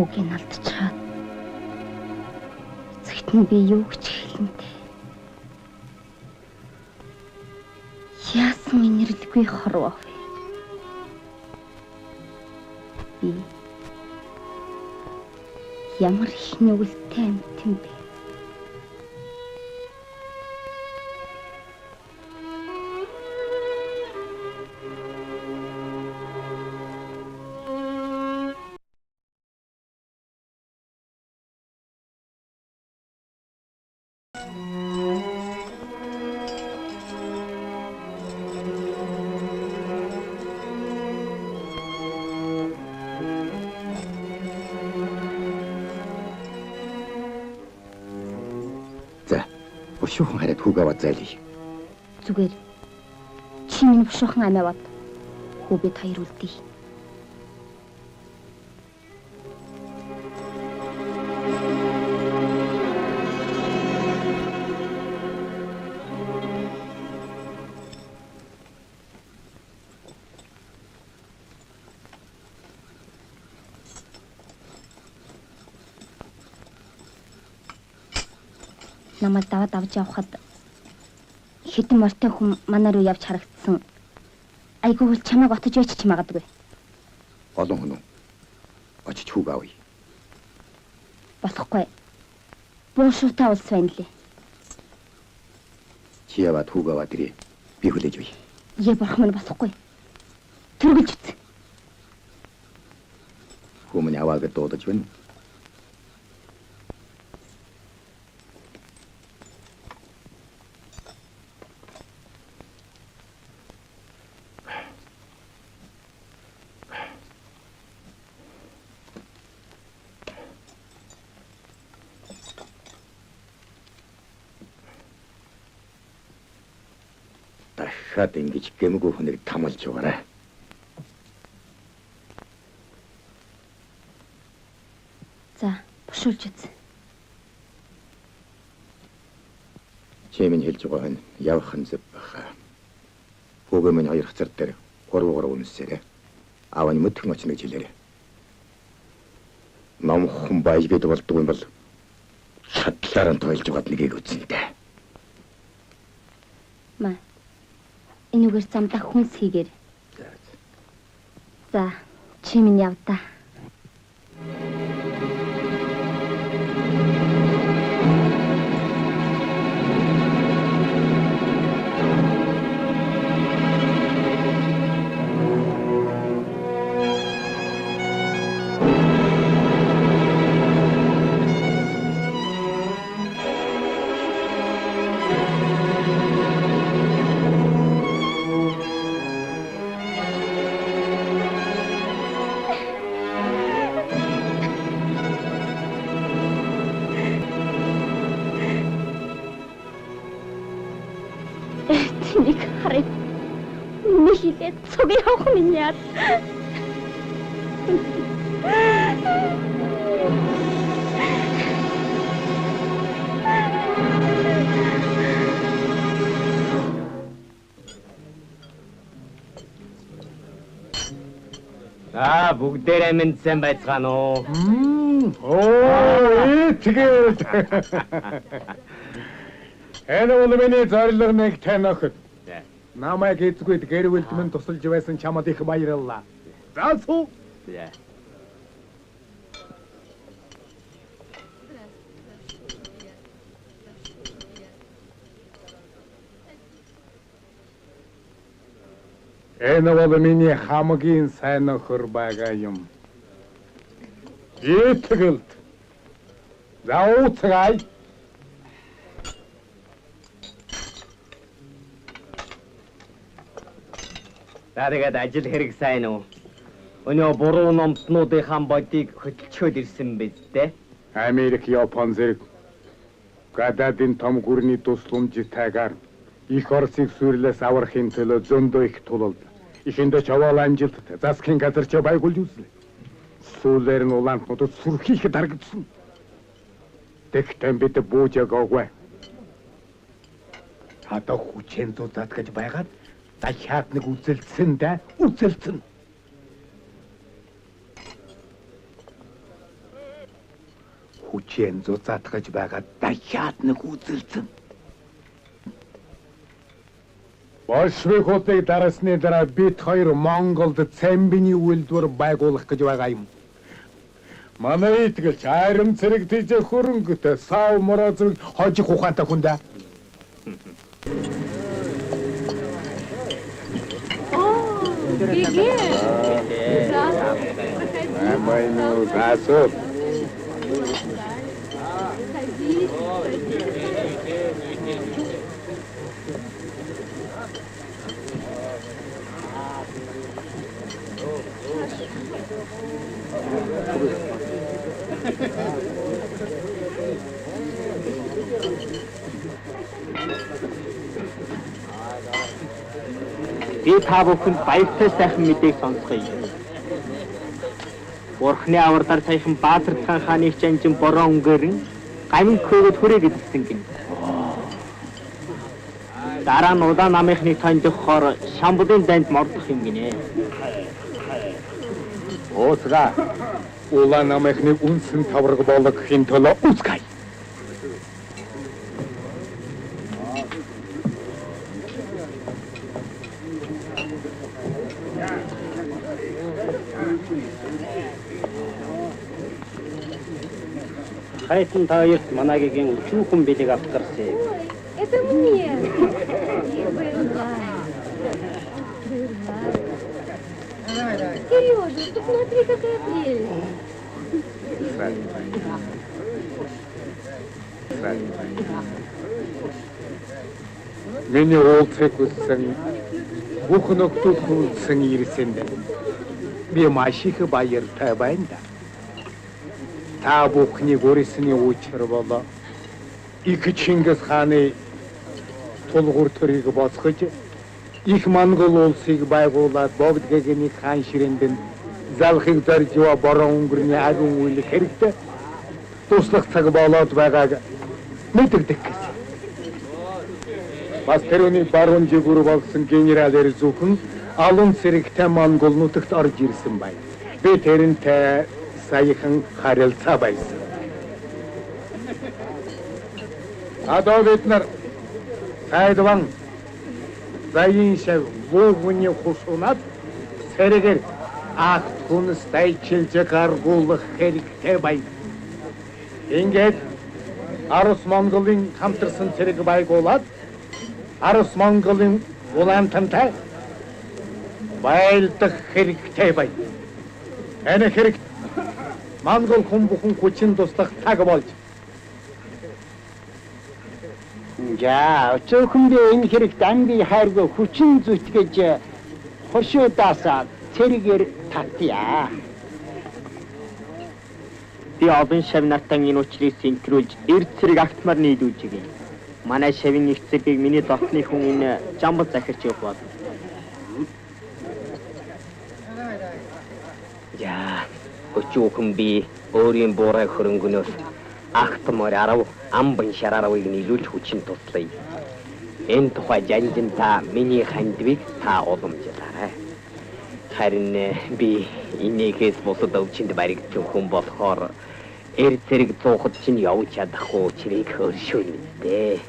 хүүгийн алдчихад эцэгт нь би юу гэж хэлнэ. Яасан инэрлгүй хорвоо вэ? Би ямар их нүгэлтэй амт юм бэ? Бушуухан хараад хүүг аваад зайлъя. Зүгээр. Чи минь бушуухан амиаваад хүү бид хоёр үлдээ. Намайг даваад авч явхад хэдэн мортой хүн манай руу явж харагдсан. Айгүй хөл чамайг отож байж ч магадгүй. Олон хүн үү? Очиж хүүг авъя. Болохгүй. Буушуутай улс байна лээ. Чи яваад хүүг аваад ирээ. Би хүлээж бий. Ээ бурхан минь болохгүй. Төргөлж үз. Хүү минь аваагаад дуудаж байна. Дахиад ингэж гэмгүй хүнийг тамалж яваарай. За, бушуулж үз. Чимэн хэлж байгаа нь явах нь зөв баха. Хүүгээ минь хоёр хацар дээр 3 үнсээрээ. Аав нь мэдхэн очно гэж хэлээрэй. Номхон баяжгээд болдгүй юм бол шатлаараа тойлж байгаад нэгийг үзнэ. Маа. Энүүгээр замдаа хүнс хийгээр. За, чи минь явдаа. Цугийн авах минь яа. Бүгдээрээ мэдсэн байцгаана уу? Тэгээд. Энэ миний зорилго нэг танихд. Намайг эзгүйд гэрвэлт минь тусалж байсан чамд их баярлалаа. Заасуу. Энэ бол миний хамгийн сайн нөхөр байгаа юм. Итгэлд. За ууцгай. Тэгээд ажил хэрэг сайн уу? Өнөө буруу номтнуудынхаа бодийг хөтлчөөд ирсэн биз дээ? Америк, Япон зэрэг гадаадын том гүрний тусламжтайгаар их Оросыг сүрлээс аврахын төлөө зөндөө их тулалд. Ихэндээ чаваал амжилттай засгийн газар ч байгуулж үзлээ. Сүүлээр нь улаантнуудад сүрхийх дарагдсан. Тэгтэн бид буужаагаагүй. Хата хүчэн зузаад гэж байгаад дахиад нэг үзэлцсэн дээ. Үзэлцэн. хүчээр зузаатгаж байгаа дахиад нэг үзэлцэн. Большевикуудыг дараасны дараа бид хоёр Монголд цамбины үйлдвэр байгуулах гэж байгаа юм. Манай итгэлч айрам цэрэг тийж хөрөнгөтэй сав морозыг хожих ухаантай хүн дээ. Нормально, гасов. Би та бүхэнд баяртай сайхан мэдээг сонсгоё. Бурхны авралаар саяхан Баатар хааны чанжин бороо өнгөрөн гамин хөөгд хүрээ гэдсэн гин. Дараа нь удаа намынхныг таньдахаар Шамбулын данд мордох юм гинэ. Оосга улаан намынхныг үнсэн тавраг болгохын төлөө үсгэй. Хайтан та хоёрт манайгийн өчүүхэн бэлэг авчирсан. Это мне. Сережа, посмотри, какая прелесть. Миний уулзах хүссэн бүхэн нөхдүүд хүндсэн ирсэнд би маш их баяртай байна да. Та бүхний гөрсний учир болоо их Чингис хааны тулгуур төрийг босгож их монгол улсыг байгуулад богд гэгэний хаан ширээнд залхыг зорж бороо өнгөрний агун үйл хэрэгтэй туслах цаг болоод байгааг мэддэг гэсэн. Бас тэрүүний баруун жигүүр болсон генерал Эрзүүхэн алун цэрэгтэй монгол нутагт орж ирсэн байна. Би тэрнтэй саяхан харилцаа байсан. Одоо бид нар сайдван заяин шав вогны хусунат сэрэгэр акт хүнс дайчилж гаргуулах хэрэгтэй байна. Ингээд Арус Монголын хамтарсан цэрэг байгуулад Арус Монголын улаантантай байлдах хэрэгтэй байна. Энэ хэрэг Монгол хүн бүхэн хүчин туслах цаг болж. За, өчөөхөн би энэ хэрэгт амгийн хайргүй хүчин зүтгэж хошуудаасаа цэрэгээр татъя. Би олон шав натан энэ учрыг синхруулж эрд цэрэг актмаар нийлүүлж гин. Манай шавын их цэгийг миний дотны хүн энэ жамбал захирч явах бол. Яа, өчөөхөн би өөрийн буурай хөрөнгөнөөс актмаар арав амбан шарааравыг нийлүүлж хүчин туслая. Энэ тухай жанжин та миний хандвиг та уламжлаарай. Харин би энийхээс бусад өвчинд баригдсан хүн болохоор эрд цэрэг цуухад чинь явж чадахгүй чирийг хөршөөнө дээ.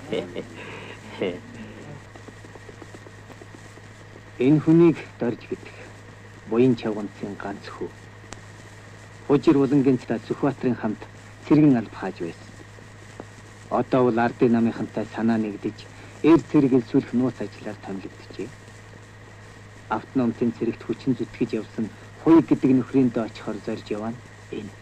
Энэ хүнийг дорж гэдэг буян чавганцын ганц хүү. Хужир улангийн цаа Сүхбаатарын хамт цэргэн алба хааж байсан. Одоо бол ардын намынхантай санаа нэгдэж эрд цэрэгийг сүлх нууц ажиллаар томилогдчихэ. Автономтын цэрэгт хүчин зүтгэж явсан хуй гэдэг нөхрийн доо очихоор зорж явна энэ.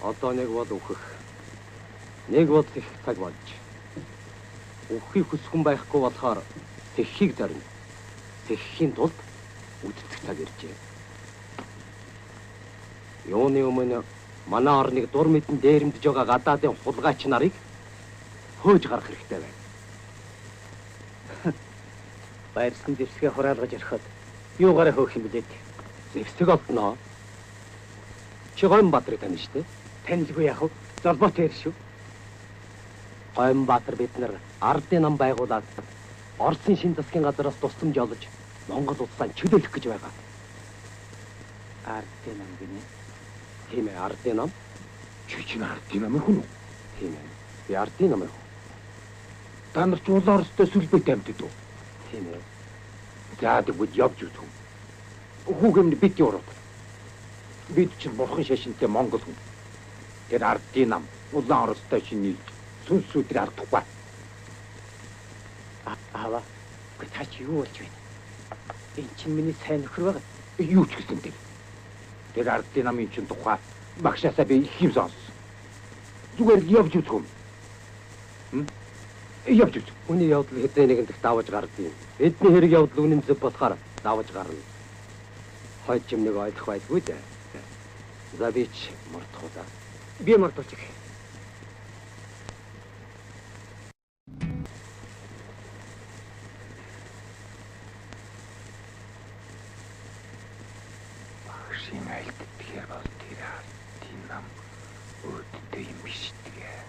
Одоо нэг бол өөхөх. Нэг бол их цаг болж. Өөхийг хүсхэн байхгүй болохоор сэхийг зорино. Сэхийн тулд үдцэх цаг иржээ. Юуны өмнө манай орныг дур мэдэн дээрэмдэж байгаа гадаадын хулгайч нарыг хөөж гарах хэрэгтэй байна. Байрсан дэвсгээ хураалгаж орхиод юугаараа хөөх юм блээд. Зэвсэг олдноо. Чи Гомбаатарыг таньж штэ? Таньдгүй яах вэ? Золбоотой ир шүү. Гомбаатар бид нар ардын нам байгуулад Оросын шин засгийн газараас тусламж олж Монгол улсаа чөлөөлөх гэж байгаа. Ардын нам гинэ. Тийм ээ, ардын нам. Чи чинь ардын намын хүн үү? Тийм ээ. Би ардын нам. Та нар ч улаан Оростой сүлбэт амьтад уу? Тийм ээ. За тэгвэл явж үзв. Хүүгэмд бид яваад. Бид чинь бурхан шашинтай Монгол хүн. Тэр ардын нам улаан Оростой шиний сүнс өдрөөр ардахгүй. Аваа. Гэхдээ та чи юу болж байна? Энэ чинь миний сайн нөхөр байгаа. Юу ч гэсэн тэр. Тэр ардын намын чинь тухай багшаасаа би их юм сонссон. Зүгээр л явж үзв. Явж үзв. Үний явдал хэдэн нэгэн дэх давж гардыг. Эдний хэрэг явдал үнэн зөв болохоор давж гарна. Хойд юм нэг ойлгох байлгүй дээ. За би ч мартах удаа. Би мартуулчих. Багшийн айлд тэгэхээр бол тэр ардын нам өөдтэй юм биш тэгээ.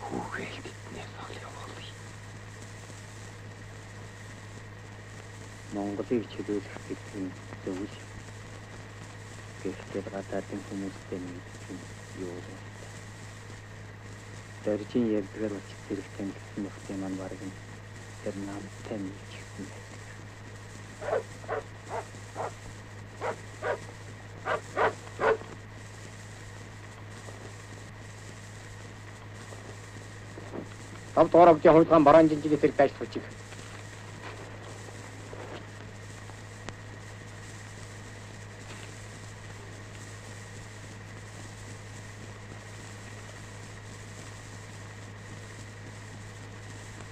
Хүүгээл тэднээс ол явуулъя. Монголыг чөлөөлөх гэдэг нь зөв л. Гэхдээ гадаадын хүмүүстэй нэгдэх нь юу вэ? Дөржин ярьдгаар уч зэрэг тэмдэглэсэн нөхцөл маань бараг нь тэр намтай нэгчихсэн байдаг. Тав дуурайгчийн хувьдгаан бараан жинжигийн зэрэг дайсалж.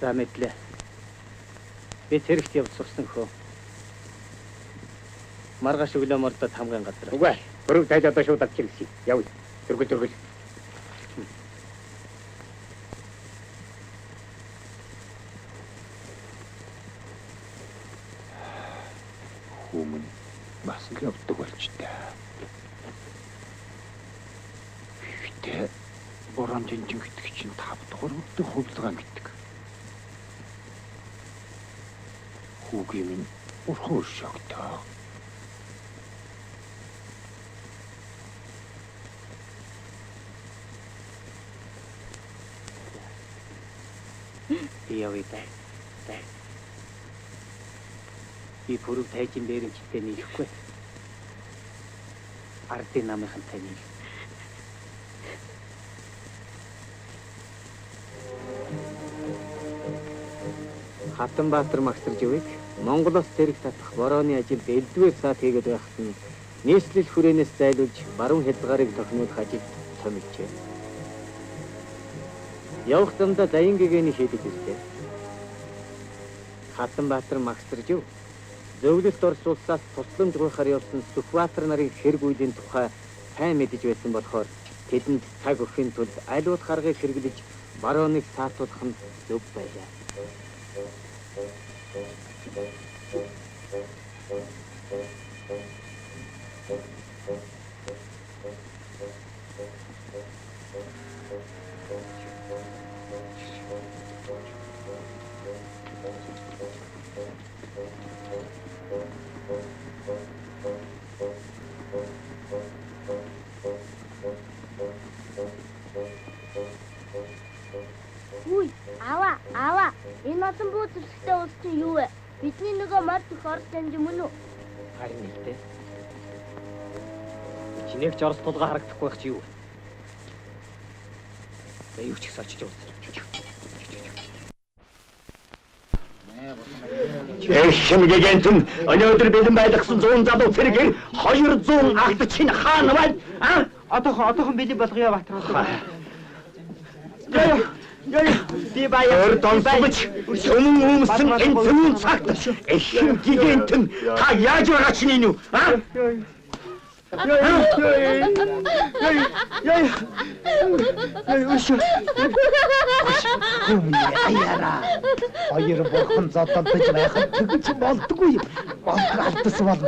За мэдлээ. Би зэрэгт явж сурсан хөө. Маргааш өглөө мордод хамгийн газар. Үгүй ээ. Хөрөг тайлж одоо шууд авчихъя. Явъя. Дөргөл. Хүмүн бас л явдаг болчтой. Гэтэ борон жинжин гэдэг чинь 5 дугаар өдөр хувилгаан гэдэг. Хүүгийн минь урхан өршөөгдөө. Би явъя даа. Би бүрэг тайжин дээрэмчтэй нийлэхгүй. Ардын намынхантай нийл. Хатанбаатар магсарж өвийг Монголоос зэрэг татах борооны ажилд элдвээр саад хийгээд байхад нь нийслэл хүрээнээс зайлуулж баруун хязгаарыг тохиомжуулах ажилд томилжээ. Явах замдаа даян гэгэний хийдэг ирлээ. Хатанбаатар магсарж өв зөвлөлт Орос улсаас тусламж гуйхаар явсан Сүхбаатар нарын хэрэг үеийн тухай сайн мэдэж байсан болохоор тэдэнд цаг өгөхийн тулд аль болох аргыг хэрэглэж барооныг саатуулах нь зөв байлаа. Үй, аваа. Энэ олон буу зэвсэгтэй улс чинь юу вэ? Бидний нөгөө морд их Орос таньж мөн үү? Харин нэгтэй. Чинийг ч Орос тулгаа харагдахгүй байх чи юу вэ? За юу ч их очиж уусаа. Эшмгэгэнтэн өнөөдөр бэлэн байлгасан 100 залуу цэргийн 200 агт чинь хаана байна? Одоохон бэлэн болгоё Батраа. Би баяр донсогч сүмэн өмсөн энэ цөмөн цагт эшмгэгэнтэн та яаж байгаа чинь юу? Аяра. Хоёр бурхан зодолдож байхад тэгж болдгүй юм. Болдгоо алдсан бол.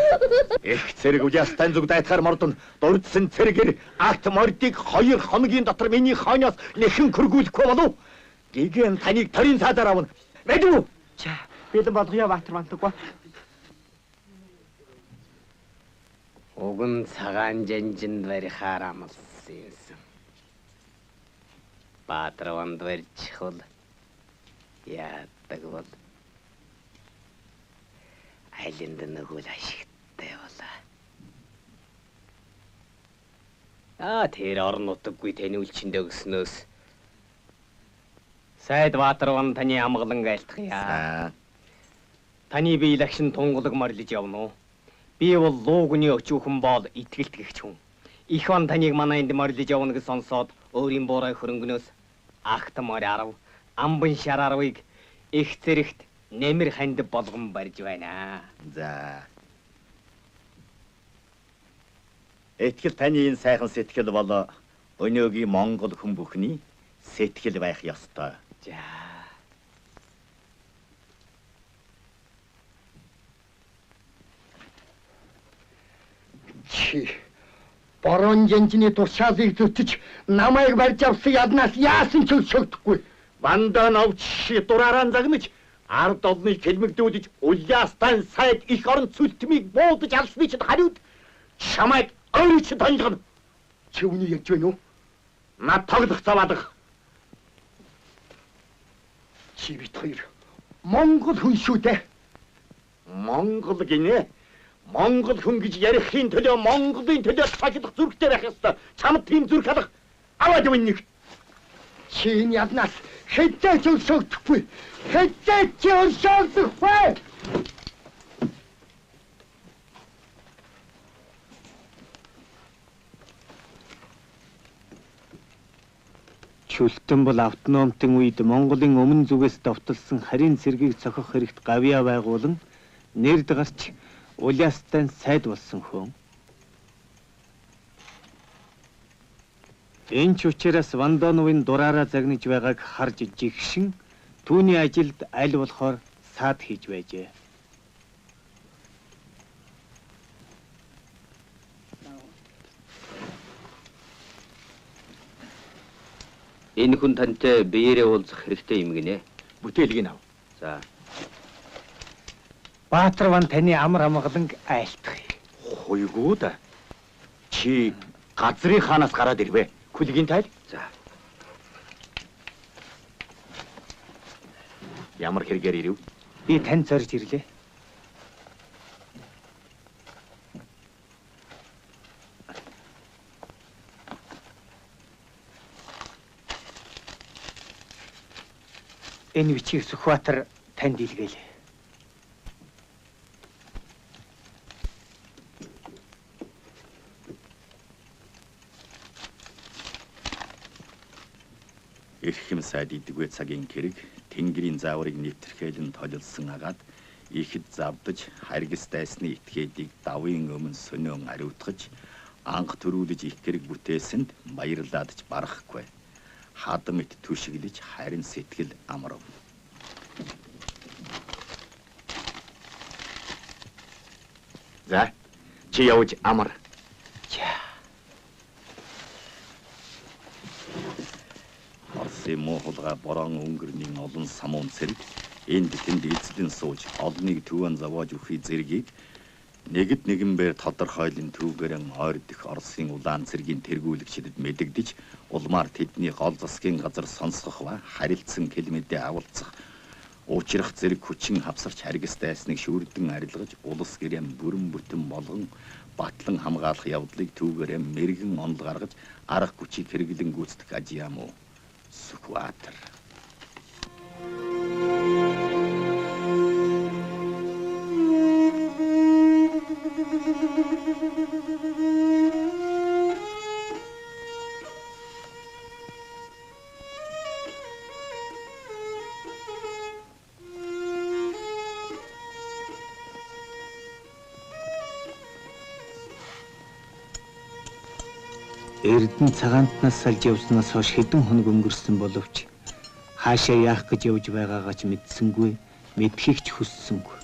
Их цэрэг уяастай зүг дайтахаар мордон дурдсан цэрэгэр акт мордыг 2 хоногийн дотор миний хойноос нэхэн хөргүүлэхгүй болов. Гэгэн таныг торийн цаадаар авна. Мэдв үү? За, бэлэн болгоё Баатар бантаггүй. Уган цагаан жанжинд барихаар амлсан юмсан. Баатарванд барьчихвал яадаг бол айлынд нөгөө л ашигтай болоо. Тэр орон нутаггүй таны үлчиндээ өгснөөс сайд Баатарван таны амгалан айлтгая. Таны бие лагшин тунгалаг морилж явна уу? Би бол луугны өчүүхэн боол итгэлт гихч хүн. Их он таныг манай энд морилж явна гэж сонсоод өөрийн буурай хөрөнгнөөс агт морь 10, амбан шар 10-ыг их зэрэгт нэмэр ханд болгон барьж байна. За. Этгэл таны энэ сайхан сэтгэл бол өнөөгийн Монгол хүн бүхний сэтгэл байх ёстой. За. Чи борон жанжны тушаалыг зүтж намайг барьж авсан яднаас яасан ч өшөөгдөхгүй. Ванда навчи дураараа загнаж ард олныг хэлмэгдүүлж уяастай сайд их орон цүлтмийг буудаж алсны чинь хариуд чамайг ойч тонжгоно. Чи үнийг ярьж байна уу? Над тоглох заваадах. Чи бит хоёр Монгол хүн шүү дээ. Монгол гинэ. Монгол хүн гэж ярихын төлөө Монголын төлөө цаглах зүрхтэй байх ёстой. Чамд тийм зүрх алах. Аваад явна нэг. Чи энэ яднаас хэзээ ч өшөөгдөхгүй. Хэзээ ч өшөөгдөхгүй. Чүлтэн бол автономтын үед Монголын өмнө зүгээс довтолсон харийн цэргийг цохих хэрэгт гавьяа байгуулан нэрд гарч улаастай сайд болсон хүн. Энэ ч учраас Вандановын дураараа загнаж байгааг харж жигшин түүний ажилд аль болохоор саад хийж байжээ. Энэ хүн тантай биеэрээ уулзах хэрэгтэй юм гинэ. Бүтээлгийг ав. За. Баатарван таны амар амгаланг айлтгая. Хойгоо да. Чи газрын хаанаас гараад ирвэ? Хүлгийн тайл. За. Ямар хэрэгээр ирэв? Би тань зорж ирлээ. Энэ бичиг Сүхбаатар танд илгээлээ. Эрхэм сайд идэгвэ цагийн хэрэг Тэнгэрийн зааврыг нэвтэрхээлэн толилсон агаад ихэд завдаж харгас дайсны этгээдийг давын өмнө сонион ариутгаж анх төрүүлж их хэрэг бүтээсэнд баярлаадж барахгүй. Хадам ит түшиглэж харин сэтгэл амрав. За, чи явж амар. Орсын Монголга борон өнгөрний олон самуун цэрэг энд тэнд эзлэн сууж олныг төвөн зовоож өгөхий зэргийг нэгд нэгэнбээр тодорхойлон түүгээрэн ойрдох Оросын улаан цэргийн тэргүүлэгчдэд мэдэгдэж улмаар тэдний гол засгийн газар сонсгох ба харилцсан хэлмэдээ агуулцах уучрах зэрэг хүчин хавсарч харгас дайсныг шүүрдэн арилгаж улс гэрэм бүрэн бүтэн болгон батлан хамгаалах явдлыг түүгээрээ мэрэгэн онол гаргаж арга хүчийг хэрэглэн гүйцэтгэх аж яам уу? Сүхбаатар. Эрдэнэ цагаантнаас салж явснаас хойш хэдэн хоног өнгөрсөн боловч хаашаа яах гэж явж байгаагаа ч мэдсэнгүй, мэдхийг ч хүссэнгүй.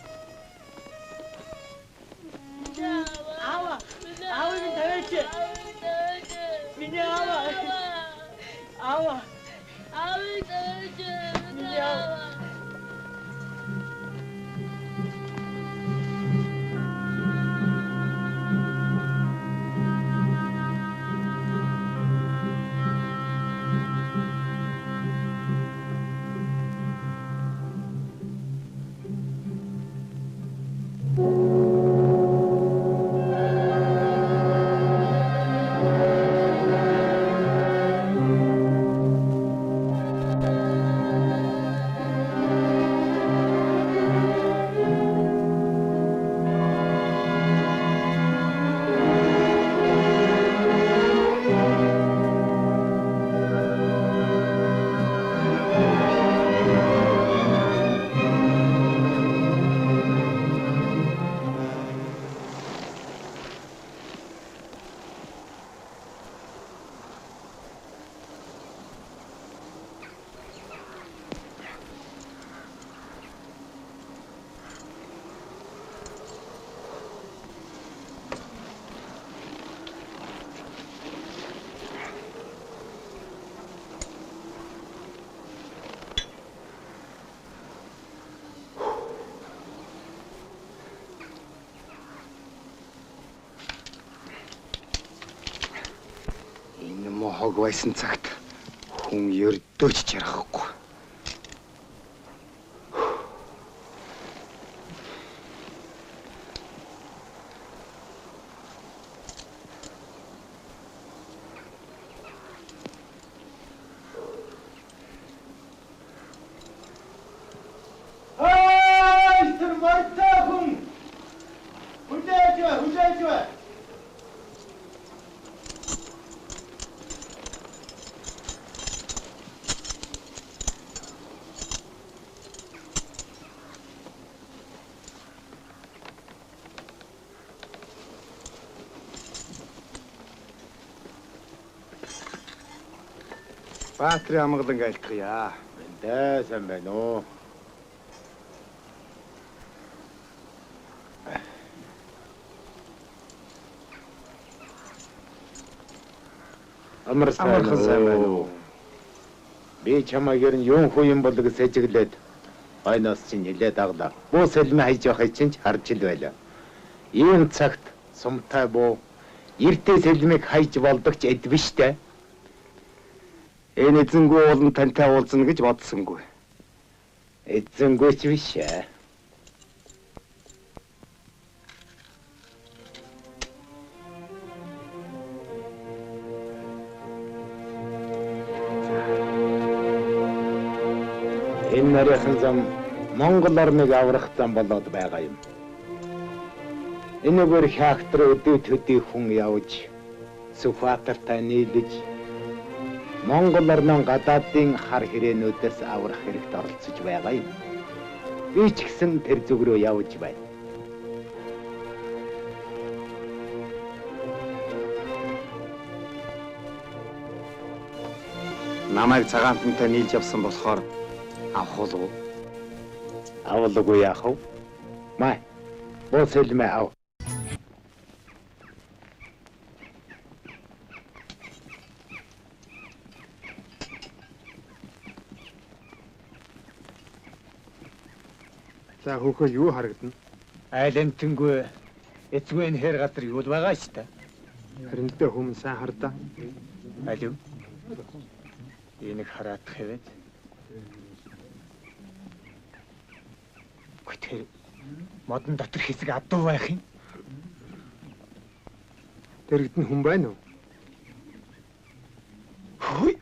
Хог байсан цагт хүн ердөөч жаргахгүй. Тэр мартаа хүн! Хүлээж! Баатрын амгалан айлтгая. Эндээ сайн байна уу? Амархан сайн байна уу? Би чамайгээр нь юун хүү юм бол гэж сэжиглээд ойноос чинь нилээд аглаа. Буу сэлмэ хайж явахыг чинь харж ил байлаа. Ийм цагт сумтай буу эртээ сэлмийг хайж болдог ч эд биш те. Энэ эзэнгүй уулын тантай уулзна гэж бодсонгүй. Эзэнгүй ч биш ээ. Энэ нарийнхан зам Монгол орныг аврах зам болоод байгаа юм. Энэгээр хаагтар өдөө төдий хүн явж Сүхбаатартай нийлж Монгол орнын гадаадын хар хэрээнүүдээс аврах хэрэгт оролцож байгаа юм. Би ч гэсэн тэр зүг рүү явж байна. Намайг цагаантантай нийлж явсан болохоор авах уу? Авалгүй яах вэ? Май. Боо сэлмэ ав. За хөөхөө юу харагдана? Айлентэнгүй эцгүй энэ хэр газар юу л байгаа шүү дээ. Харин тэ хүмүүс сайн хардаа. Алив. Энийг хараад хэвээд. Гэтэр модон дотор хэсэг адуу байх юм. Дэрэгдэн хүн байна уу? Хөөе.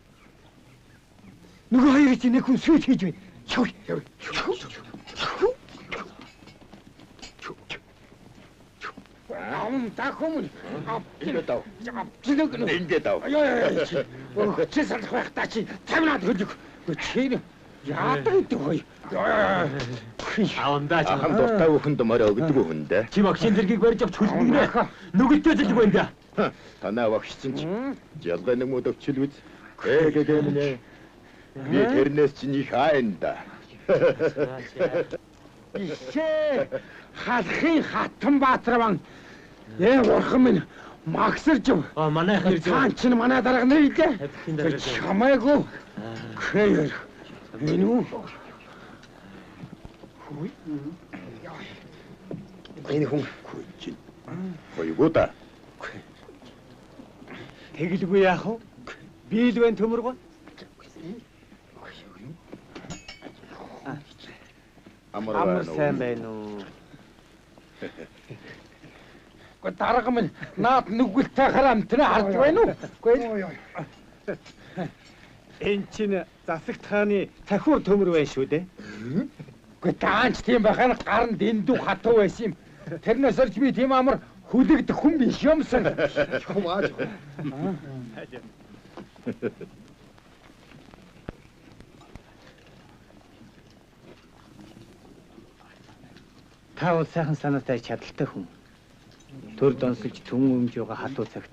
Нөгөө хоёрыг чинь нэг хүн сүйт хийж байна. Дахом ирэдав. Индедав. Яа. Чи салах байх та чи 50-аад хөлөг. Чи яадаг гэдэг хөөе. Аавандаа чи Ахын дуртай бүхэнд морь өгдөг хүндээ. Чи магшин зэргийг барьж авч хөлбөгнө. Нүгэлтэй зэлж байна да. Танаа багшсан ч ялгаа нэг мод өвчл үз. Ээгээмнэ. Би тэрнээс чинь их хайнда. Ишээ халахын хатан Баатарван урхан минь магсарж манай цаан чинь манай дарга нэрлээ. Чамайгу хэр минь Энэ хүн хоёгоода тэгэлгүй яах вэ? Би л байна төмөргөө. Амар сайн байна уу? Гэхдээ дарга минь наад нүгэлтэй харамтраа харж байна уу? Үгүй. Энд чинь засагт хааны цахиур төмөр байна шүү дээ. Гэхдээ таанч тийм байхаар гаранд эндүү хатуу байсан юм. Тэрнээс орж би тийм амар хүлэгдэх хүн биш юмсан. Чумаа. Та бол сайхан санаатай чадaltaй хүн. Төр донсолж түн өмж байгаа хатуу цагт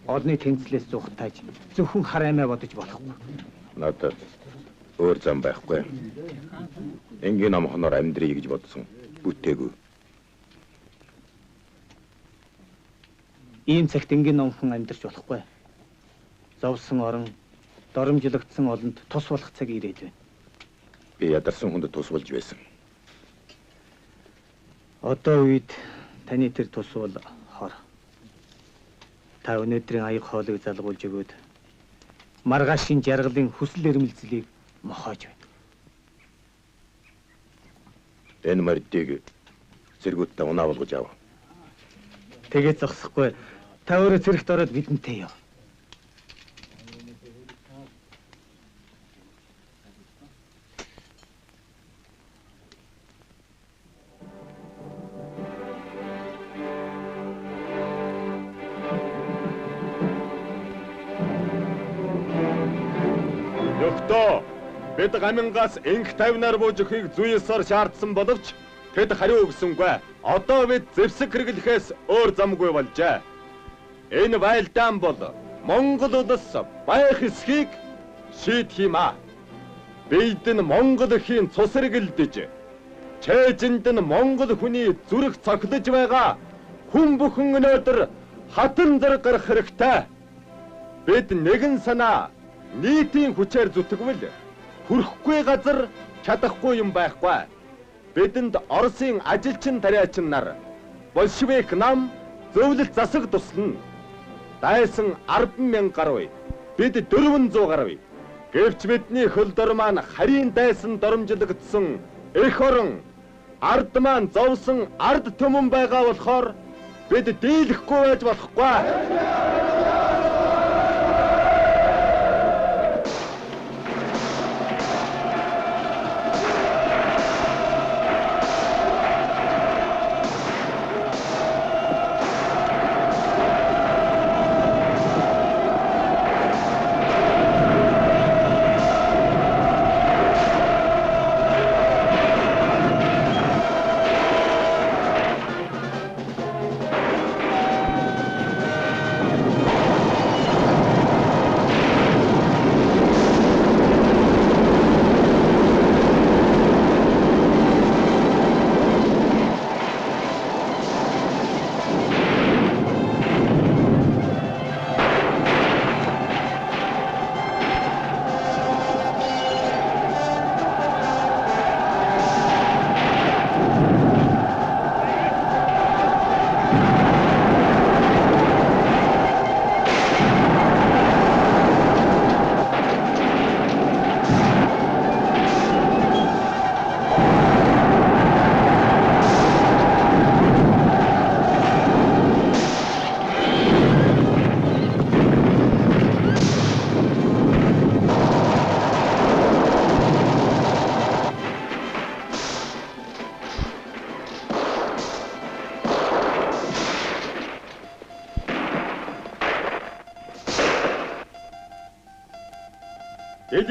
олны тэнцлээс зүхтааж зөвхөн хар аймаа бодож болохгүй. Надад өөр зам байхгүй. Энгийн амхноор амьдрий гэж бодсон. Бүтээгүй. Ийм цагт энгийн номхон амьдарч болохгүй. Зовсон орон, доромжлогдсон олонд тус болох цаг ирээд байна. Би ядарсан хүнд тус болж байсан. Одоо үед таны тэр тус бол хор. Та өнөөдрийн аяг хоолыг залгуулж өгөөд маргаашийн жаргалын хүсэл эрмэлзлийг мохоож байна. Энэ мордыг зэргүүдтэй унаа болгож ав. Тэгээд зогсохгүй. Та өөрөө зэрэгт ороод бидэнтэй яв. Нөхдөө бид гамингаас инх тавнаар бууж өгөхийг зүйсээр шаардсан боловч тэд хариу өгсөнгүй. Одоо бид зэвсэг хэрэглэхээс өөр замгүй болжээ. Энэ байлдаан бол Монгол улс байх эсхийг шийдэх юм аа. Бид нь Монгол эхийн цус хэрэглэж, чэжинд нь Монгол хүний зүрх цохилж байгаа хүн бүхэн өнөөдөр хатан зэрэг гарах хэрэгтэй. Бид нэгэн санаа нийтийн хүчээр зүтгэвэл хүрэхгүй газар чадахгүй юм байхгүй. Бидэнд Оросын ажилчин тариачин нар большевик нам зөвлөлт засаг туслана. Дайсан 10,000 гаруй. Бид 400 гаруй. Гэвч бидний хөлдөр маань харийн дайсан доромжлогдсон эх орон ард маань зовсон ард түмэн байгаа болохоор бид дийлэхгүй байж болохгүй.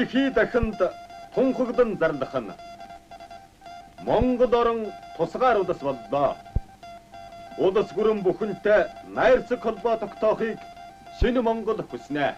Дэлхий дахинд тунхагдан зарлах нь Монгол орон тусгаар улс боллоо. улс гүрэн бүхэнтэй найрцаг холбоо тогтоохыг шинэ Монгол хүснэ.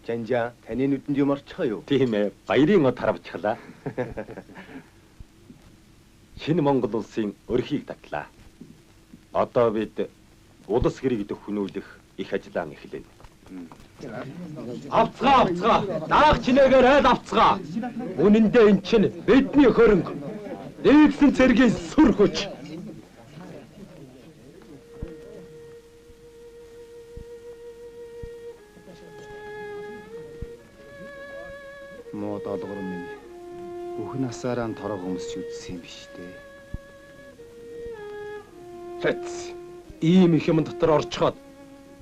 Жанжаа, таны нүдэнд юм орчихоо юу? Тийм ээ, баярын од харавчлаа. Шинэ Монгол улсын өрхийг татлаа. Одоо бид улс хэрэг дөхнүүлэх их ажлаа эхлэнэ. Авцгаа. Даах чинээгээр айл авцгаа. Үнэндээ эн чинь бидний хөрөнгө. Нэгсэн цэргийн сүр хүч. Муу долгор минь бүх насаараа торог өмсч үдсэн юм биш дээ. Хэц. Ийм их юм дотор орчход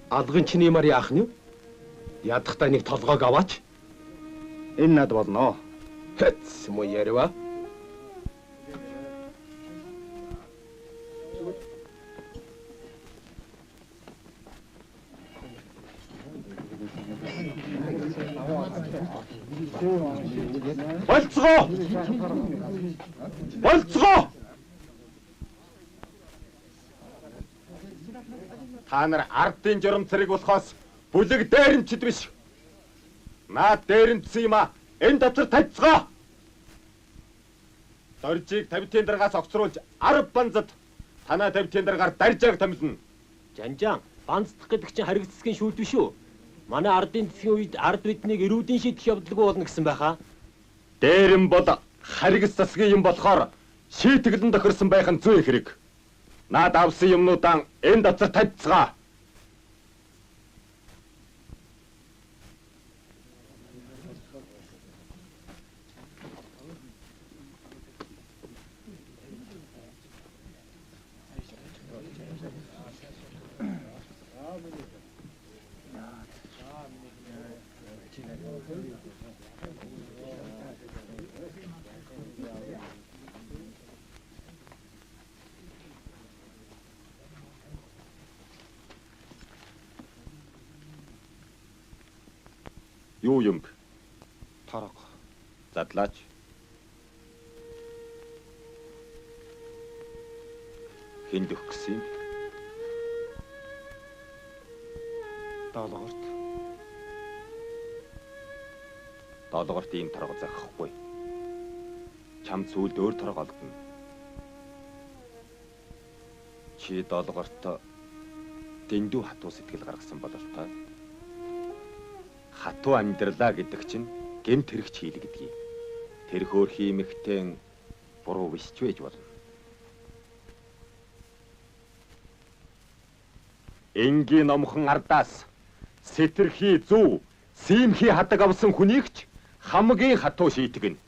алгын чиний мар яах нь юу? Ядахтаа нэг толгойг аваач. Энэ над болно. Хэц мо ярива. Болцгоо! Та нар ардын журам цэрэг болохоос бүлэг дээрэмчд биш. Наад дээрэмчсэн юм а. Энэ доцор тавьцгаа. Доржийг тавитын дараагаас огцруулж 10 банзад танаа тавитын дараагаар даржааг томилно. Жанжаан, банцдах гэдэг чинь хариг цэцгийн шүүд биш үү? Манай ардын цэцгийн үед ард биднийг эрүүдийн шийдэх явдалгүй болно гэсэн байхаа. Дээрэм бол харигс засгийн юм болохоор шийтгэлэн тохирсон байх нь зүй хэрэг. Наад авсан юмнуудаа энэ доцор тавьцгаа. Юу юм бэ? Торог. Задлаач. Хинд өгөх гэсэн юм? Долгорт. Долгорт ийм торог зохихгүй. Чам зүйлд өөр торог олдно. Чи долгорт дэндүү хатуу сэтгэл гаргасан бололтой. Хатуу амьдралаа гэдэг чинь гэмт хэрэгч хийл гэдгийг. Тэр хөөрхий эмэгтэй буруу биш ч байж болно. Энгийн номхон ардаас сэтэрхий зүү, сиймхий хадаг авсан хүнийг ч хамгийн хатуу шийтгэн.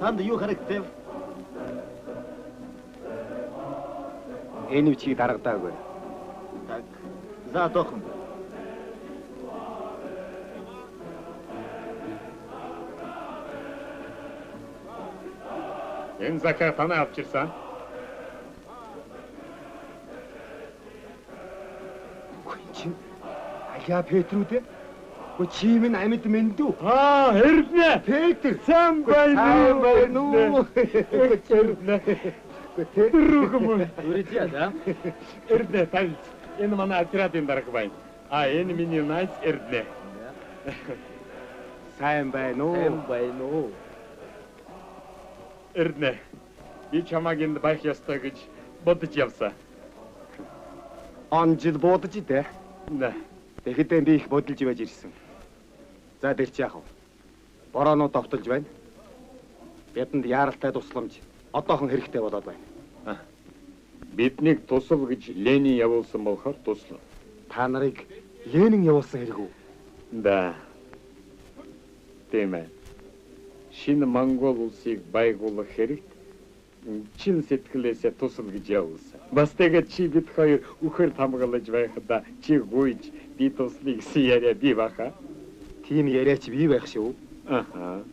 Танд юу харагдав? Энэ үчиг дарагдаагүй. Так. За дохон. Энэ закаа танаа авчирсан. Чи Аля Петрүүд ээ? Чи минь амьд мэндүү. Эрдэнэ. Петр, Сайн байна уу? Эрдэнэ. Тэрүүгмө. Үргэлжлээ да. Эрдэнэ таньц. Энэ манай отрядын дарга байна. Энэ миний найз Эрдэнэ. Сайн байна уу? байна уу? Эрдэнэ. Би чамайг энд байх ёстой гэж бодож явсан. Он жил бодож идэ. Нэ. Тэгэхдээ би их бодолж байж ирсэн. За дэлч яах вэ? Бороонууд довтолж байна. Бидэнд яаралтай тусламж одоохон хэрэгтэй болоод байна. Биднийг тусал гэж Ленин явуулсан болохоор туслав. Та нарыг Ленин явуулсан хэрэг үү? Да. Тийм ээ. Шинэ Монгол улсыг байгуулах хэрэгт чин сэтгэлээсээ тусал гэж явуулсан. Бас тэгээд чи бид хоёр үхэр тамгалж байхад чи гуйж би туслая гэсэн яриа бий баха. Тийм яриач бий байх шүү. Аха.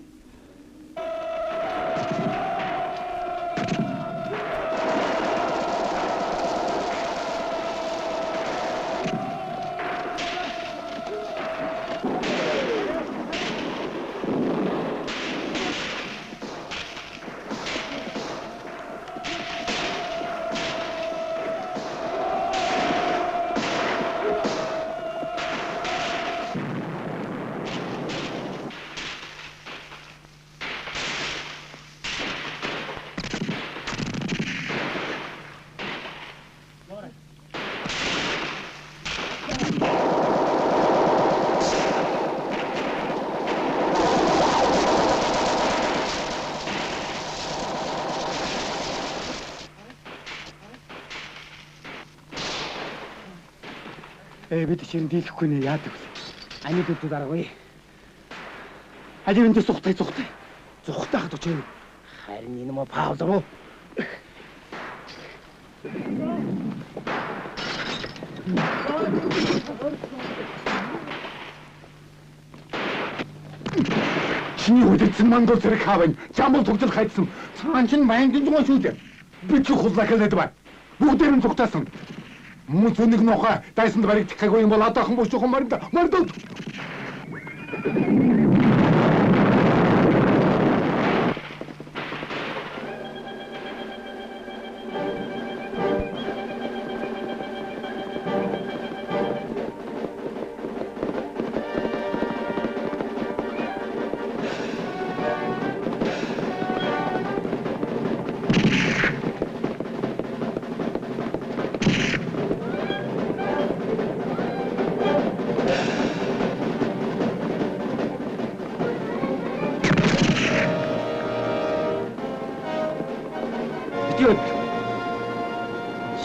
Бид чинь дийлэхгүй нэ яадаг вэ? Ани дүүд дараагүй. Хажинд зүхтэй. Зүхтэй хад очив. Харин энэ мө пауза. Чиний үлдсэн Монгол зэрэг хаавын жамбал тогтол хайдсан. Цаан чинь майнгийн зугаа шүү дээ. Би ч хуллаа хэлээд бай. Бүгдээр нь зүгтаасан. Мөн зүнийг нохоо дайсанд баригдахгүй юм бол одоохон бушуухан морд.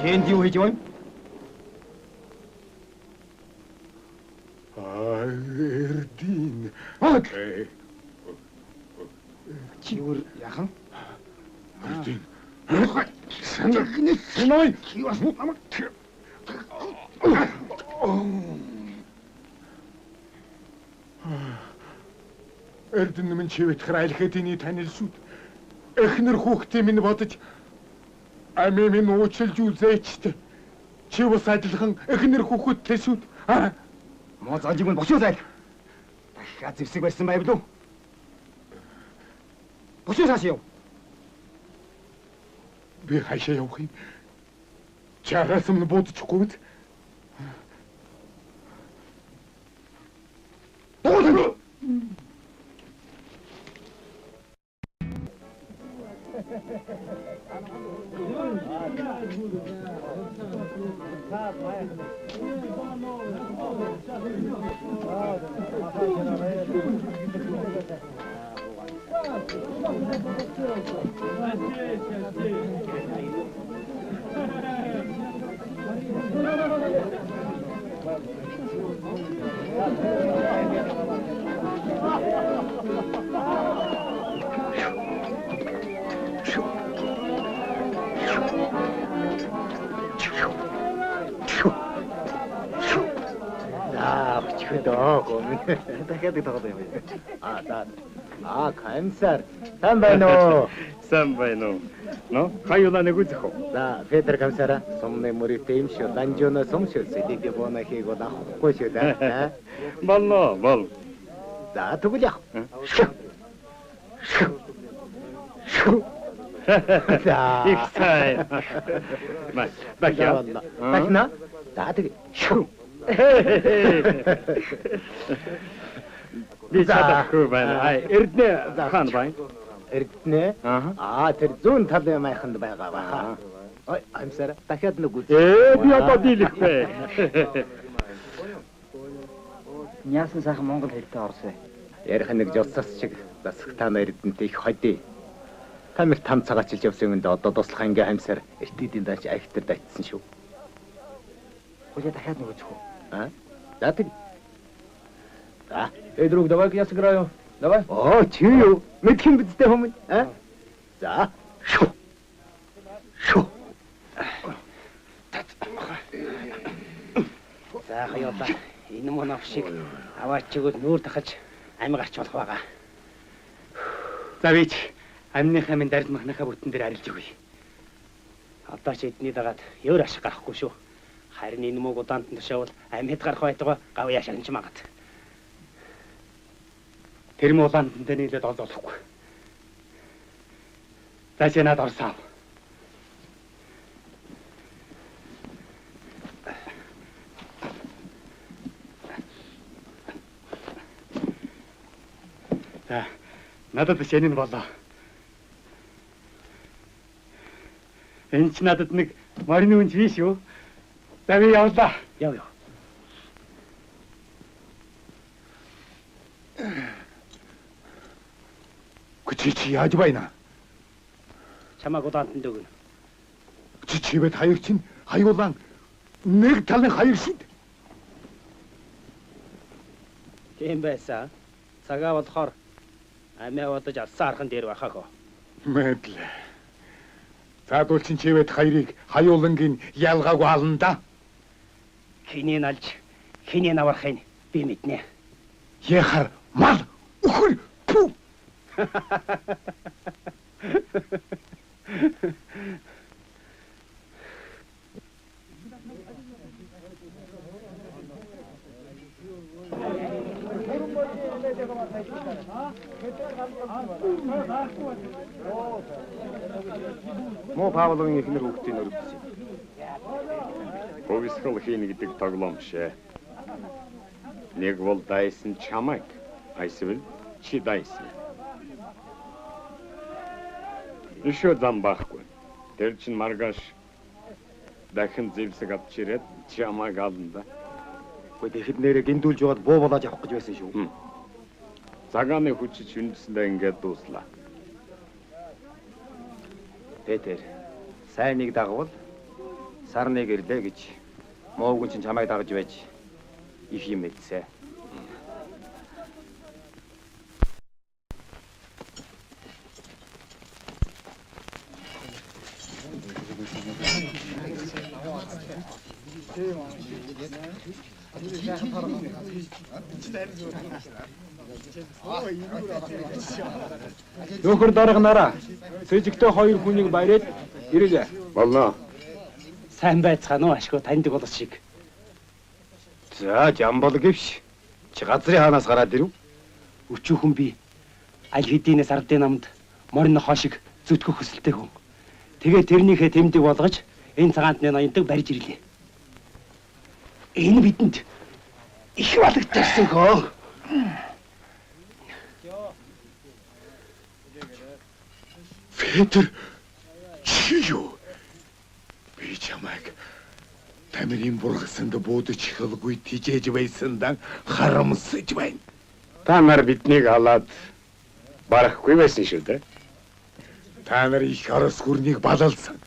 Энд юу хийж байна? Эрдин. Чиур яхан? Эрдин. Санай. Эрдин минь чивэт храйлхэдийн танил шүүд. Эхнэр хүүхдээ минь бодож Ами минь уучлж үзээчтэй. Чи бас адилхан эхнэр хүүхэдтэй шүүд. Мо занжиг минь бошоо зайл. Дахиад зэвсэг барьсан байв лүү? Бошоо цааш яв. Би хаашаа явах юм? Чараас өмнө будчихгүй биз? Буудаа! дахиад таагаад юм. За. Комиссар. Сайн байна уу? Сайн байна уу? Но, хаюула нэг үзэх үү? За, Петр комиссара, сумны мөрөтэй юм шүү. Данжоно сумшил сэдийг боона хийгөө авахгүй шүү дээ. Болно, бол. За, тэгвэл яах? За. Их сайн. Бахя. Бахна. За, тэг. Би чадахгүй байна. Эрдэнэ хаан байна. Эрдэнэ? Тэр зүүн талын майханд байгаа баха. Ой, амсара дахиад нэг үз. Би одоо дийлэхгүй. Няасан сайхан монгол хэлтэй орсон. Ярих нэг жолсоос шиг засагтаана Эрдэнэтэй их ходий. Тамир там цагаачилж явсан юм дэ одоо туслах анги амсар эртүүдийн даач айхтар дайтсан шүү. Хулиа дахиад нэг үзэх үү? За тэр. За. Эй, друг, давай-ка я сыграю. Давай. Оо, чи юу? Мэдхэн бидтэй хүмүүс, а? За. Шү. Шү. За хоёулаа энэ мөн авшиг аваач чигүүд нүүр дахаж амь гарч болох байгаа. За бич амныхаа минь дард махныхаа бүтэн дээр арилж өгье. Одоо ч эдний дагаад өөр ашиг гарахгүй шүү. Харин энэ мөг удаанд тушаавал амь хэд гарах байтугай гав яшаанч магад. Тэр муулаанд дээр нийлээд олзоолохгүй. За чи надад орсоо. За надад шинэ болоо. Энэ ч надад нэг морины үнж биш үү? За би явлаа. Яв. Чи яаж байна? Чамаг удаанд өгнө. Чивэд хоёр чинь хаюулан нэг талын хоёр шид. Тийм байсан. Цагаа болохоор амиа бодож алсан архан дээр байхаа. Мэдлээ. Заадуул чинь чивэд хоёрыг хаюулангийн ялгаагүй ална да. Хэнийг алж, хэнийг аврахыг би мэднэ. Яхаар мал өхөр пүү. Мо Павловын ихнэр хүүхдийн өрөвдсөн. Хөвсгөл хийн гэдэг тоглоом шээ. Нэг бол дайсан чамайг, айсвал чи дайсан. Ишөө зам байхгүй. Тэр чин маргааш дахин зэвсэг авч ирээд чамайг ална да. Гэхдээ тэгэхэд нэрээ гиндүүлж яваад буу болоож авах гэж байсан шүү. Цагааны хүчиж үндэсэндээ ингээд дууслаа. Петр, сайн нэг дагвал сар нэг ирлээ гэж моогүн чинь чамайг дагж байж их юм мэдсэ. Нөхөр дарганараа. Сэжигтэй хоёр хүнийг баяраад ирээ. Болно. Сайн байцгаана уу ашгүй таньдаг болос шиг. За, жамбол гэвш. Чи газрын хаанаас гараад ирэв? Өчүүхэн би аль хэдийнээс ардын намд морин хошиг зүтгэх хүсэлтэй хүн. Тэгээ тэрнийхээ тэмдэг болгож энэ цагаанд нэг ноёнтог барьж ирлээ. Энэ бидэнд их балагдчихсан хөө. Петр, чи юу? Би чамайг тамирын бургасанд буудаж хэлгүй тижээж байсандан харамсаж байна. Та нар биднийг халаад барахгүй байсан шүү дээ. Та нар их орос гүрнийг балалсан.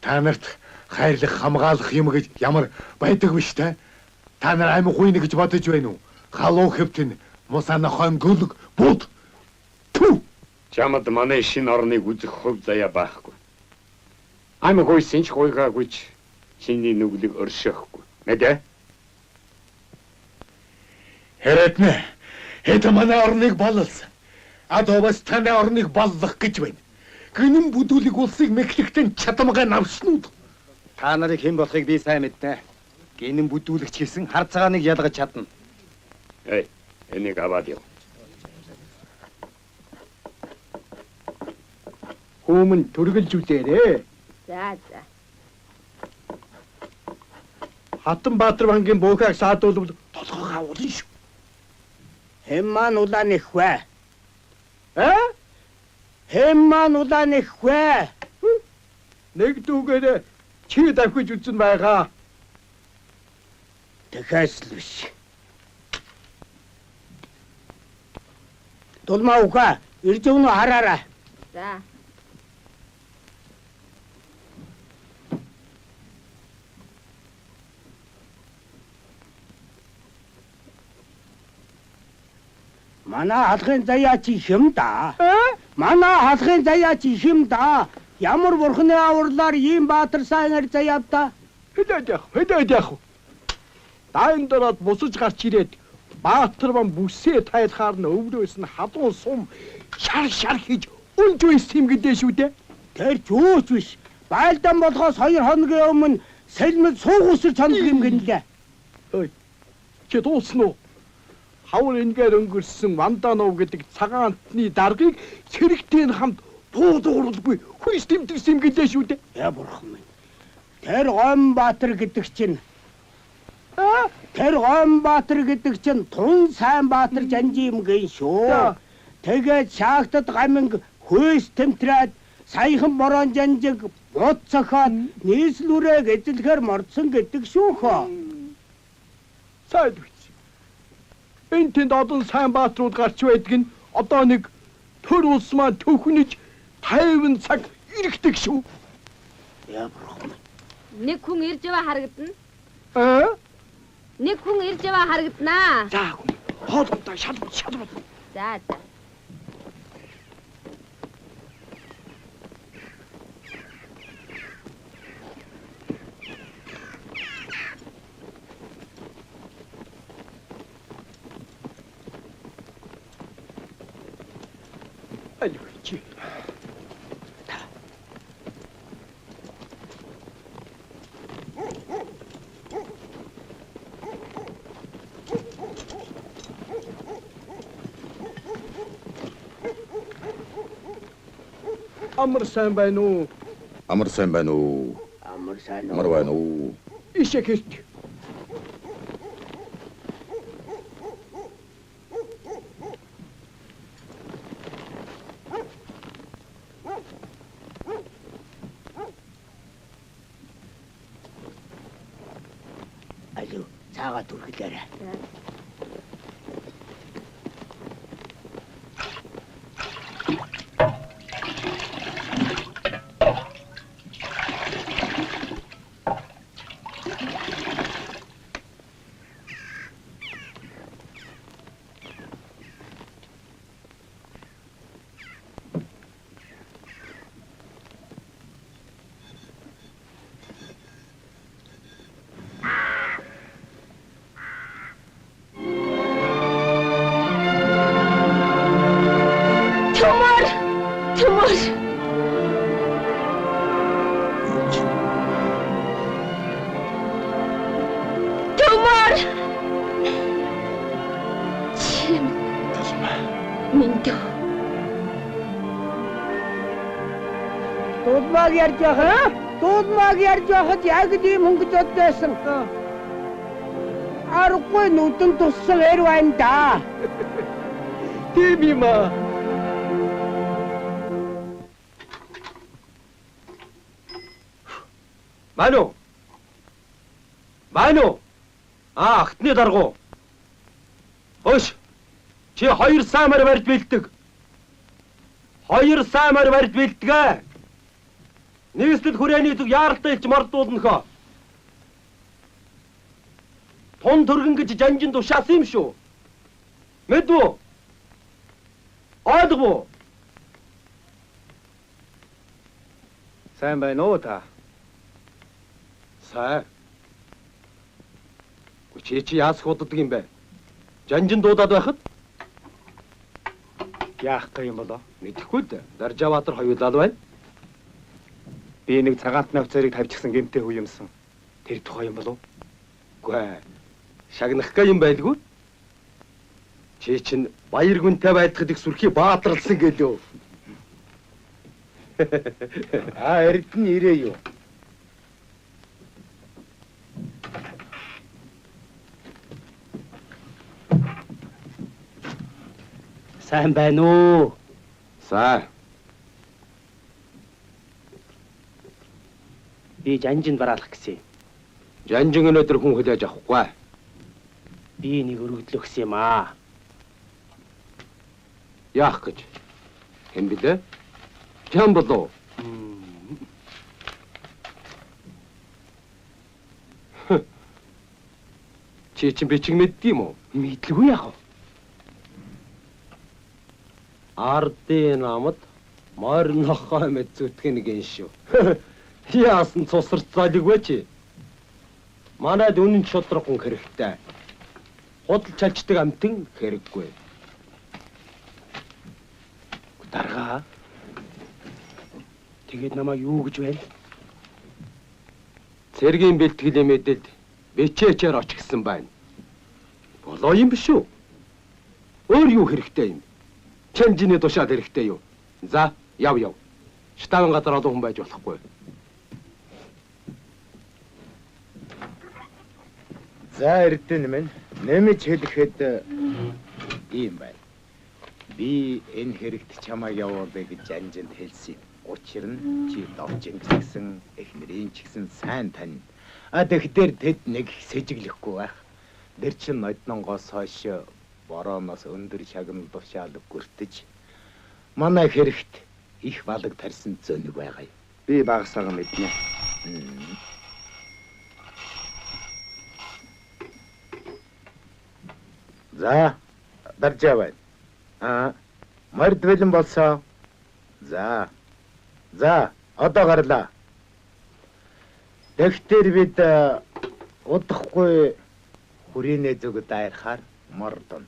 Та нарт хайрлах хамгаалах юм гэж ямар байдаг биш те? Та нар амин хуйна гэж бодож байна уу? Халуу хэвтэн мусана хон гөлөг бууд. Түү! Чамд манай шинэ орныг үзэх хувь заяа байхгүй. Ам гойсэн ч гойгаагүйч чиний нүглэг оршихгүй. Мэдээ? Хэрэтнэ. Это манай орныг балалсан. Адовас таны орныг баллах гэж байна. Гэнэн бүдүүлэг улсыг мэхлэгтэн чадамгай навснууд. Та нарыг хэн болохыг би сайн мэднэ. Гинэн бүдүүлэгч гэсэн хар цагааныг ялгаж чадна. Эй, энийг аваад яв. Хүмүн түргэлж үзээрэй. За за. Хатанбаатар банкын буухайг саадуулбал толгойгоо авуулна шүү. Хэн маань улаан их вэ? Хэн маань улаан их вэ? Нэг дүүгээр чи давхиж үзэн байгаа. Тэхээс л биш. Дулмаа уха, ирж өгнө хараарай. За. Манай халахын заяа чи хэм да. Манай халахын заяа чи хэм да. Ямар бурхны авралаар ийм баатар сайнаар заяавта. Хэдээд яах вэ? Даан дороод бусаж гарч ирээд баатар маань бүсээ тайлхаар нь өвлөөс нь хадуун сум шар хийж унж үйс юм гэдээ шүү дээ. Тэр ч өөч биш. Байлдан болохоос 2 хоногийн өмнө сэлмэд суугуусар чандаг юм гэнлээ. Ой. Чи дуусна уу? Хавар ингээр өнгөрсөн Ванданов гэдэг цагаан антны даргаыг цэрэгтэй хамт буудууралгүй хүйс тэмдэгсэн юм гэлээ шүү дээ. Яа бурхан минь. Тэр Гомбаатар гэдэг чинь Тун сайн баатар жанжи юм гин шүү. Тэгээд шаагтад гаминг хүйс тэмтрээд саяхан борон жанжиг бод цохоод нийслүүрээ эзлэхээр мордсон гэдэг шүү хөө. Сайд биз. Энэ тэнд одон сайн баатрууд гарч байдаг нь одоо нэг төр улс маань төхнөж 50 цаг ирэхдэг шүү. Яа бурхан. Нэг хүн ирж яваа харагдана. Нэг хүн ирж яваа харагданаа. За хүн хоолтой шалбар. За. Альвичи. Амар сайн байна уу? Амар сайн байна уу? Амар сайн Амар байна уу? Ишээ хэлт. Алуу, цаагаа түрхлээрэ. Дуудмаг ярьж байхад яг ийм хөнгөж оддбайсан. Аргагүй нүдэн туссан эр байна да. Тийм юм аа. Ману. Ахтны даргу. Хөөш. Чи 2 саамаар барьж бэлдэг. 2 саамаар барьж бэлдэг. Нийслэл хүрээний зүг яаралтай илж мордуулна хөө. Тун төргөн гэж жанжин тушаасан юм шүү. Мэдвүү? Ойлгов? Сайн байна уу та? Сайн. Чи яас худдаг юм бэ? Жанжин дуудаад байхад? Яах гэх юм болоо? Мэдэхгүй дээ. Даржаваатар хоёулаад байна. Би нэг цагаантны офицерыг тавьчихсан гэмтэй хүү юмсан. Тэр тухай юм болов? Үгүй. Шагнах га юм байлгүй. Чи чинь баяр гүнтэй байлдахад их сүрхий баатарлсан гэлөө. Эрдэнэ ирээ юу? Сайн байна уу? Сайн. Би жанжинд бараалах гэсэн. Жанжин өнөөдөр хүн хүлээж авахгүй. Би нэг өргөдлөх гэсэн юм аа. Яах гэж? Хэн билээ? Чам болов? Чи чинь бичиг мэддэм үү? Мэдлгүй яах вэ? Ардын намд морь нохой мэд зүтгэн гин шүү. Яасан цусарцаалыг вэ? Манайд үнэн шудрагхан хэрэгтэй. Худал чалчдаг амтэн хэрэггүй. Дарга. Тэгээд намайг юу гэж байна? Цэргийн бэлтгэл мэдэлд бичээчээр очихсан байна. Болоо юм биш үү? Өөр юу хэрэгтэй юм? Чанжины тушаад хэрэгтэй юу? За, яв. Штавын газар олон хүн байж болохгүй. За эрдэнэ минь нэмж хэлэхэд ийм байна. Би энэ хэрэгт чамаа явуулъя гэж анжинд хэлсэн. Учир нь чи довжин гэсэн эхнэрийн ч гэсэн сайн тань. Тэгэхээр тэд нэг сэжиглэхгүй байх. Тэр чин ноднонгоос хойш борооноос өндөр шагнал тушаалыг гүртэж манай хэрэгт их балаг тарьсан зөнийг байгаа. Би багасаага мэднэ. За, даржаа байна. Морд бэлэн болсоо. За, одоо гарлаа. Тэгтэр бид удахгүй хүрээний зүг дайрахаар мордон.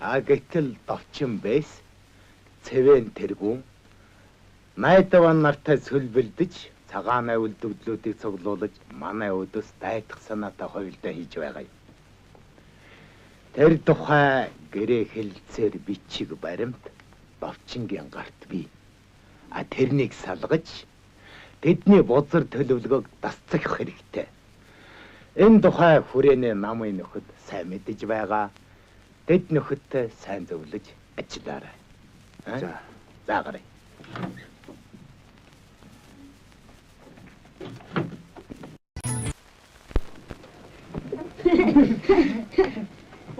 Гэтэл довчин бэс цэвэн тэргүүн найдван нартай сүлбэлдэж цагаанаа үлдвдлүүдийг цуглуулж манай өдөс дайдах санаатай хувилдаа хийж байгаа юм. Тэр тухай гэрээ хэлцээр бичиг баримт довчингийн гарт бий. Тэрнийг салгаж тэдний бузар төлөвлөгөөг дасцах хэрэгтэй. Энэ тухай хүрээний намын нөхөд сайн мэдэж байгаа. Тэд нөхөдтэй сайн зөвлөж ажиллаарай. За гарыг.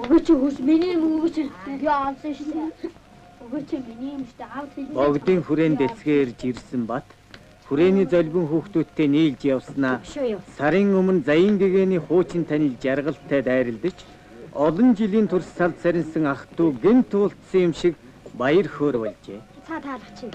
Өгөөч хөөс миний өгөөч яасан шүү. Өгөөч миний юм шүү. Аав хэлээ. Богдын хүрээнд эцгээ ирж ирсэн бат хүрээний золбин хүүхдүүдтэй нийлж явснаа сарын өмнө Заян гэгээний хуучин танил жаргалтай дайралдаж олон жилийн турш салд сарнсан ах トゥ гэнт уулцсан юм шиг баяр хөөр болжээ. Цаа таалах чинь.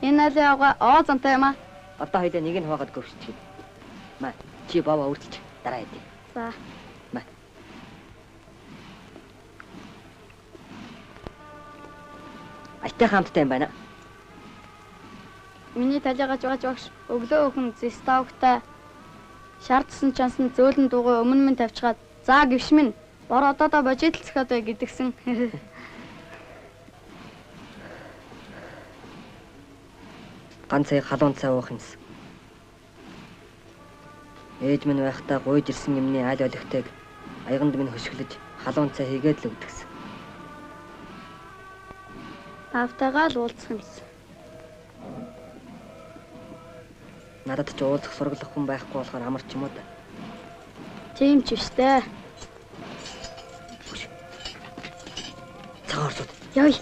Энэ алиага оозантай юм аа. Одоо хоёул нэг нь хуваахад гөвшчих. Маа чи баваа үрдэлж дараа идэв. За. Маа. Айтай хамттай юм байна. Миний талигач багш өглөө өхөн зэставгтай шаардсан чансан зөөлөн дугуй өмнө минь тавьчихад за гівш минь бор одоодоо божидл цохиод гэдгсэн. Ганцыг халуун цай уух юмсан. Ээж минь байхдаа гуйж ирсэн юмны аль олигтойг аяганд минь хөшгөлөж халуун цай хийгээд л өгдөгсөн. Автагаа л уулзах юмсан. Надад ч уулзах сургалах хүн байхгүй болохоор амар ч юм уу да. Тийм ч биштэй. Цагаар сууд. Яй.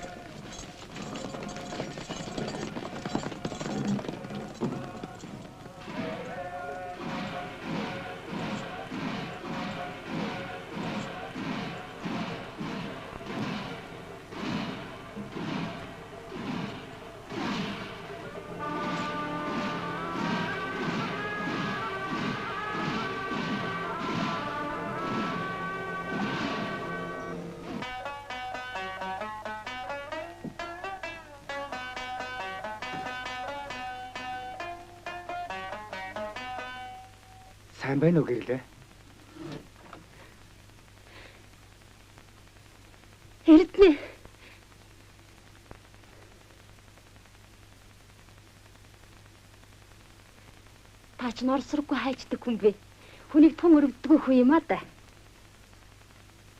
Сайн байна уу гэрлээ? Эрдэнэ. Та ч норсроггүй хайчдаг хүн бэ. Хүнийг тун өрөвддөггүй хүн юм а да.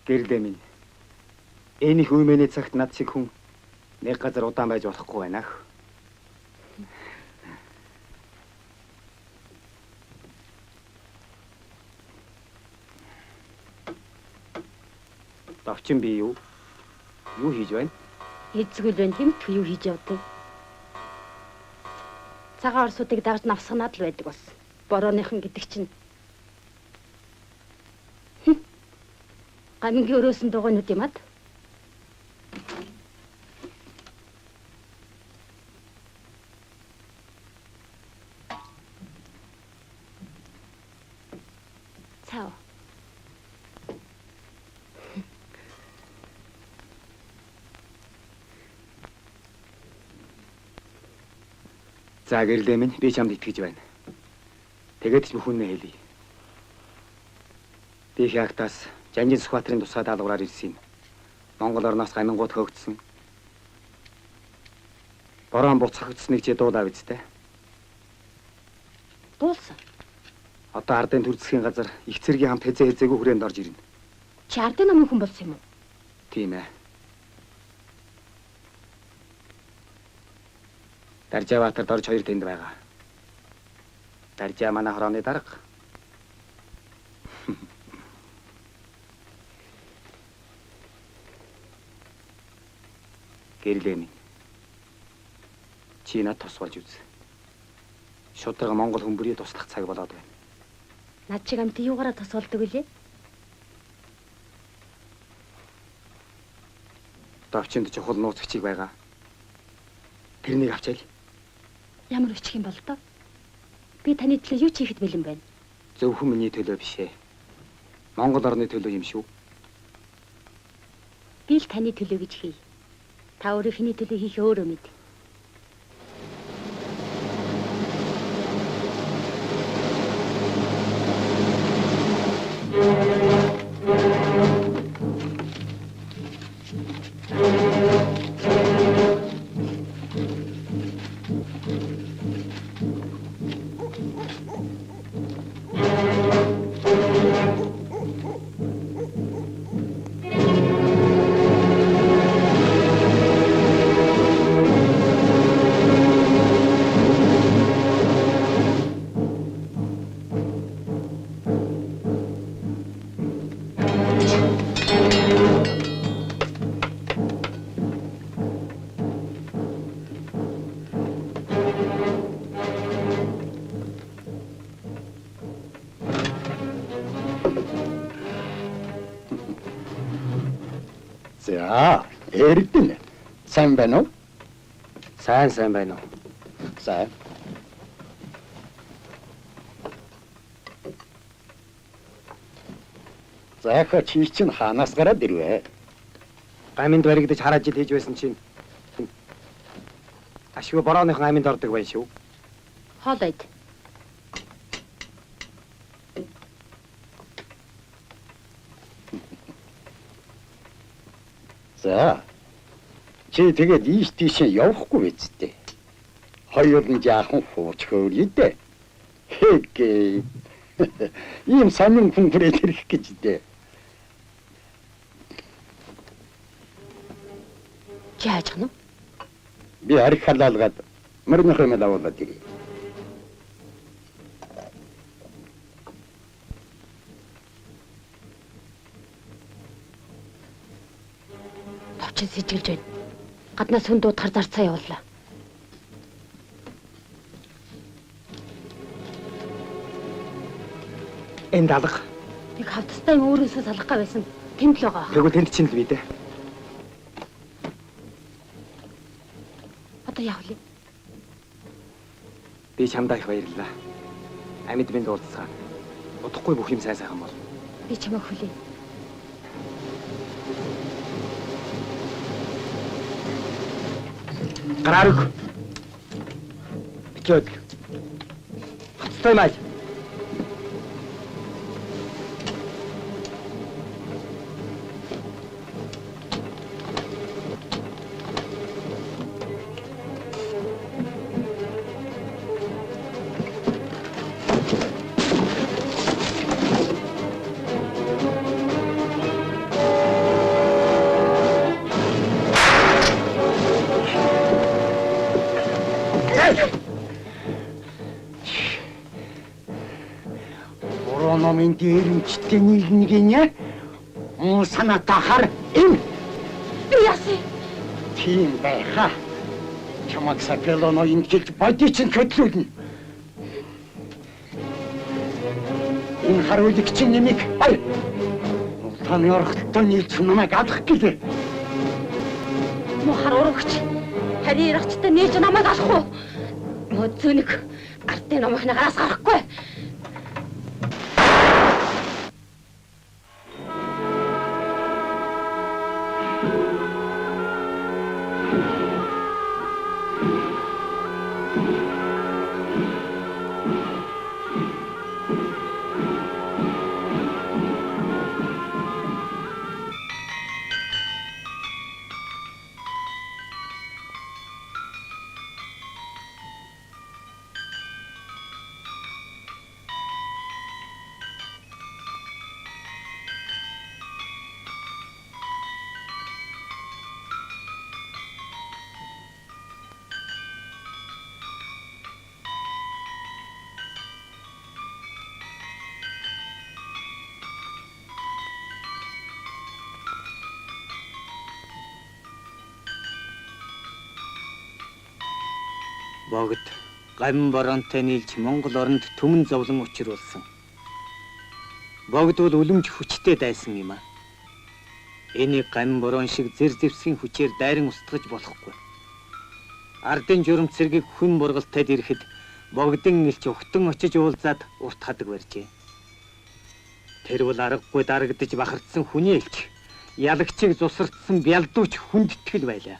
Гэрлээ минь. Энэ их үемэний цагт над шиг хүн нэг газар удаан байж болохгүй байна ах. Давчин би юу хийж байна? Эцгүүл байна тэмтг юу хийж явдаг. Цагаан орсуудыг дагж навсганаад л байдаг бас. Борооныхан гэдэг чинь. Гамингийн өрөөсөн дугуйнууд юм ад. Цаа. За гэрлээ минь би чамд итгэж байна. Тэгээд ч бүхнээ хэлье. Би хягтаас Жанжин Сүхбаатарын тусгай даалгавраар ирсэн юм. Монгол орноос гамингууд хөөгдсөн. Борон буцахгдсныг чи дуудаа бидтэй. Дуулсан. Одоо ардын төр засгийн газар их цэргийн хамт хэзээгүй хүрээнд орж ирнэ. Чи ардын намын хүн болсон юм уу? Тийм ээ. Даржааватарт орж хоёр тэнд байгаа. Даржаа манай хорооны дарга. Гэрлээ минь. Чи надад тусгаж үз. Шудраг Монгол хүмүүрийг туслах цаг болоод байна. Над чиг амт юугаараа тусгалдаг үлээ? Давчинд чухал нууцчиг байгаа. Тэрнийг авчаал. Ямар өчх юм бол тоо? Би таны төлөө юу ч хийхэд бэлэн байна. Зөвхөн миний төлөө биш ээ. Монгол орны төлөө юм шүү. Би л таны төлөө гэж хий. Та өөрийнхний төлөө хийх өөрөө мэд. За, Эрдэнэ. Сайн байна уу? Сайн байна уу? Сайн. Заахаа чи чинь хаанаас гараад ирвэ? Гаминд баригдаж хараад жил хийж байсан чинь. Ашгүй борооныхон гаминд ордог байна шүү. Хоолойд. За. Чи тэгээд ийш тийш явахгүй биз дээ. Хоёр нь жаахан хууч хөөрье дээ. Хэгээ. Ийм сонин хүн хүрээд ирэх гэж дээ. Чи хаажих нь? Би арх халаалгаад мөрнөхөө мэлавуулаад ирье. Товчин сэжиглж байна. Гаднаас хүн дуудахаар зарцаа явууллаа. Энд алга. Нэг хавтастай юм өөрөөсөө салах га байсан. Тэнд л байгаа. Тэгвэл тэнд чинь л бий дээ. Одоо явлаа. Би чамдаа их баярлалаа. Амьд бинд уулзсан. Удахгүй бүх юм сайхан бол. Би чамайг хүлээн. Гараарuk. Бичээд. Хацтай май. Борономын дээрэмчтэй нэг нэ? Санаатай хар им. Яасан? Тийм байхаа. Чамаг сапелоно инжилж бодичин көтлүүлнэ. Энэ харуулыг чинь нэмик бай. Таны орхолтой нийлж намайг алах гэлээ. Мохор урагч. Хари ирахчтай нээж намайг алах уу? Мөцөнөг ардын номыг нагараас гарахгүй. Богд гамин боронтой нийлж Монгол оронд түмэн зовлон учруулсан. Богд бол үлэмж хүчтэй дайсан юм а. Энийг гамин борон шиг зэр зэвсгийн хүчээр дайран устгаж болохгүй. Ардын журам цэргийг хүн бургалтайд ирэхэд богдын элч ухтан очиж уулзаад урт хадаг барьжээ. Тэр бол аргагүй дарагдж бахардсан хүний элч, ялагчийг зусартсан бялдууч хүндэтгэл байлаа.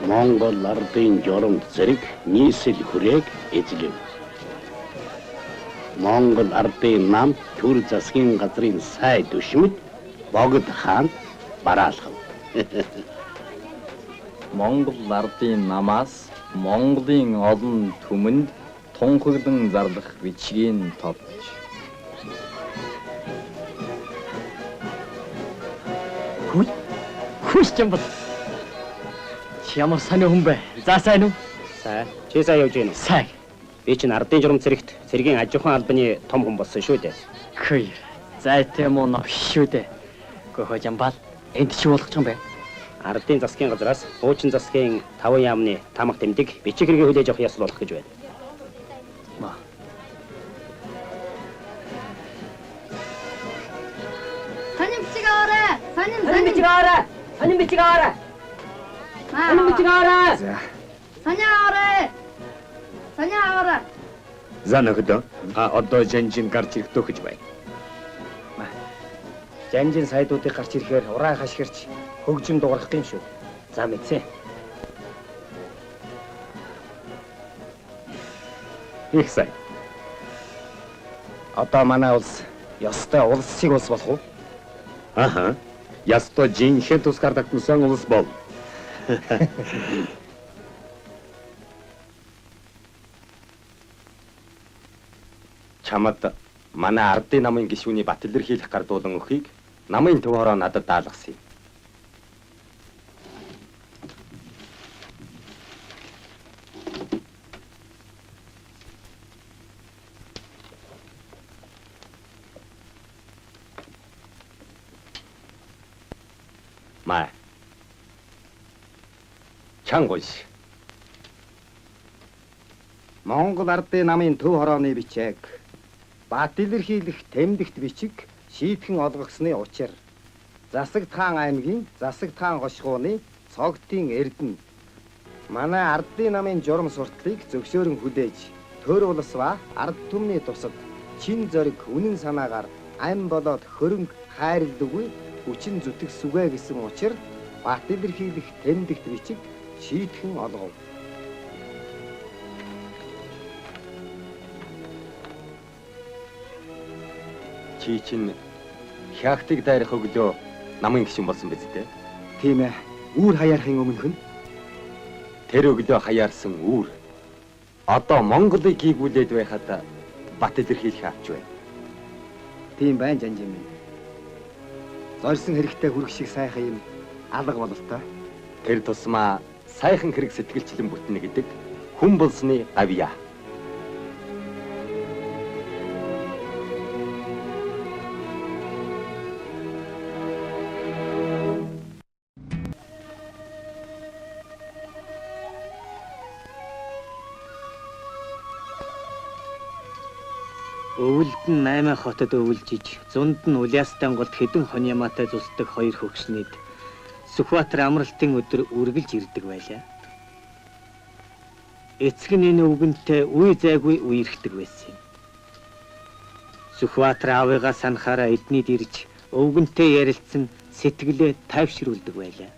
Монгол ардын журамт зэрэг нийслэл хүрээг эзлэв. Монгол ардын нам төр засгийн газрын сай түшмэд Богд хаан бараалхав. Монгол ардын намаас Монголын олон түмэнд тунхаглан зарлах бичгийн товч. Хүч юм бол. Ямар сайн хүн бэ? За сайн уу? Сайн. Чи сайн явж гэнэ үү? Сайн. Би чинь ардын журам цэрэгт цэргийн аж ахуйн албаны том хүн болсон шүү дээ. Хөөе. За тийм үү нөх шүү дээ. Гөхөө жамбал энд чи болох юм бэ? Ардын засгийн газраас хуучин засгийн 5 яамны тамга тэмдэг бичиг хэрэгээ хүлээж авах ёсол болох гэж байна. Маа. Санин бичиг аваарай. Санин бичиг аваарай. Санин бичиг аваарай. Санин бичиг аваарай. За. Санин аваарай. Санин аваарай. За нөхөдөө. Одоо жанжин гарч ирэхтөө гэж байна. Жанжин сайдуудыг гарч ирэхээр ураа хашгирч хөгжим дуурах юм шүү. За мэдсэн. Их сайн. Одоо манай улс ёстой улсыг улс болох уу? Аха. Ястой жинхэнэ тусгаар тогтносон улс бол. Чамд манай ардын намын гишүүний бат илэрхийлэх гардуулан өхийг намын төв хороо надад даалгасан юм. Маа. Чангойш. Монгол ардын намын төв хорооны бичээг бат илэрхийлэх тэмдэгт бичиг шийтгэн олгогсны учир Засагтхан аймгийн Засагтхан гошгооны цогтын эрдэнэ манай ардын намын журам сурталыг зөвшөөрөн хүлээж төр улс ба ард түмний тусад чин зориг үнэн санаагаар ам болоод хөрөнгө хайрлдаггүй хүчин зүтгэх сүгэ гэсэн учир бат илэрхийлэх тэмдэгт бичиг шийтгэн олгов. Чи чинь хягтыг дайрах өглөө намын гишүүн болсон биз дээ? Тийм ээ. Үүр хаяарахын өмнөх нь тэр өглөө хаяарсан үүр одоо Монголыг гүйгүүлээд байхад бат илэрхийлэх авч байна. Тийм байна жанжин минь. Зорьсон хэрэгтэй хүрэх шиг сайхан юм алга бололтой. Тэр тусмаа сайхан хэрэг сэтгэлчлэн бүтнэ гэдэг хүн болсны авьяа. Өвөлд нь 8 хотод өвөлж иж, зунд нь Улаастан голд хэдэн хон ямаатай зусдаг хоёр хөгшнийд Сүхбаатар амралтын өдөр үргэлж ирдэг байлаа. Эцэг нь энэ өвгөнтэй үе зайгүй үерхдэг байсан юм. Сүхбаатар аавыгаа санахаараа эднийд ирж өвгөнтэй ярилцсан сэтгэлээ тайвшруулдаг байлаа.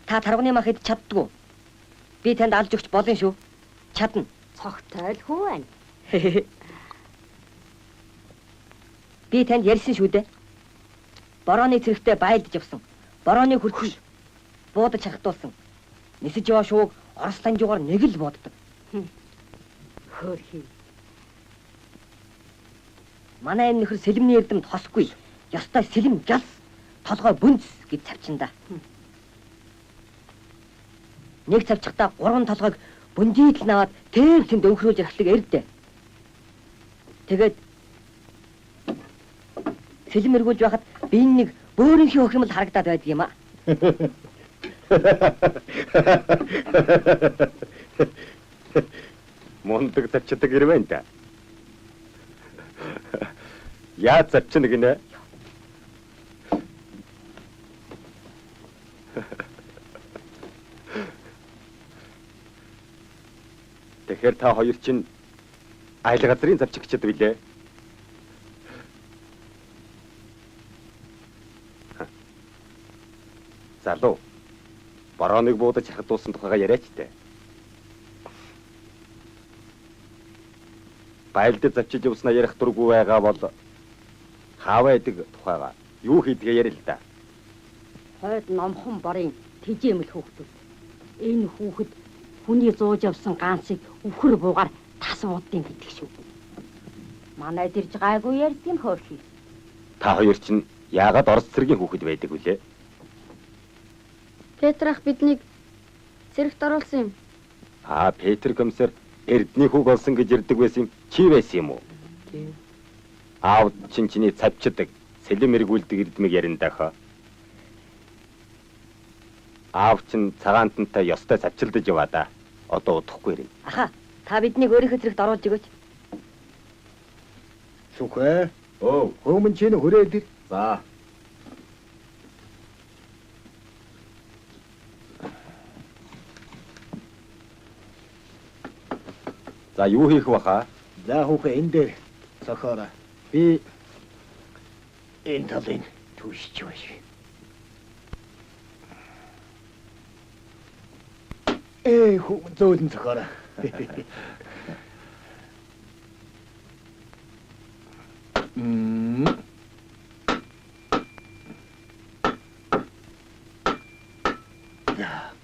Та тарганы мах идэж чаддгүй. Би танд алж өгч болно шүү. Чадна. Цогтой л хүү байна. Би танд ярьсан шүү дээ. Борооны цэрэгтээ байлдаж явсан. Борооны хүртэл буудаж харагдуулсан. Нисэж яваа шууг Орос ланжуугаар нэг л бууддаг. Хөөрхий. Манай энэ нөхөр сэлэмний эрдэмт хосгүй. Ёстой сэлэм галс толгой бүнц гэж цавчинда. Нэг цавчихтаа 3 толгойг бүндийдл наваад тэр тэнд өвхрүүлж ярахлаг эрдэ. Тэгээд сэлэм эргүүлж байхад би нэг бөөрийнхий хөх юм л харагдаад байдаг юм аа. Мондөг цавчдаг ирвэн та. Яа цавчна гинэ? Тэгэхээр та хоёр чинь айл газрын завчигчд билээ. Залуу. Борооныг буудаж хадуулсан тухайга яриач тээ. Байлдад завчиж явснаа ярих дургүй байгаа бол хааваа идэг тухайга юу хийдгээ ярил л да. Хойд номхон борын тэжээмэл хүүхдүүд. Энэ хүүхэд хүний зууж явсан ганцыг өвхөр буугаар тас бууддیں гэдэг шүү. Манай дэрж гайгүй ярьдгийн хөөрхий. Та хоёр чинь яагаад Орос цэргийн хүүхэд байдаг вүлээ? Петр ах биднийг цэрэгт оруулсан юм. Петр комиссар эрдний хүүг олсон гэж ирдэг байсан юм. Чи байсан юм уу? Аав чиний цавчдаг, сэлэм эргүүлдэг эрдмийг ярина даха. Аав чин цагаантантай ёстой цавчилдаж яваа да. Одоо удахгүй ирнэ. Аха, та биднийг өөрийнхөө зэрэгт оруулж өгөөч. Сүхэ. Хөөмөн чинь хүрээд ир. За. За юу хийх баха? За хүүхэ энэ дээр цохоороо. Би энэ талын түшиж байна. Хүүмэн зөөлөн цохоороо.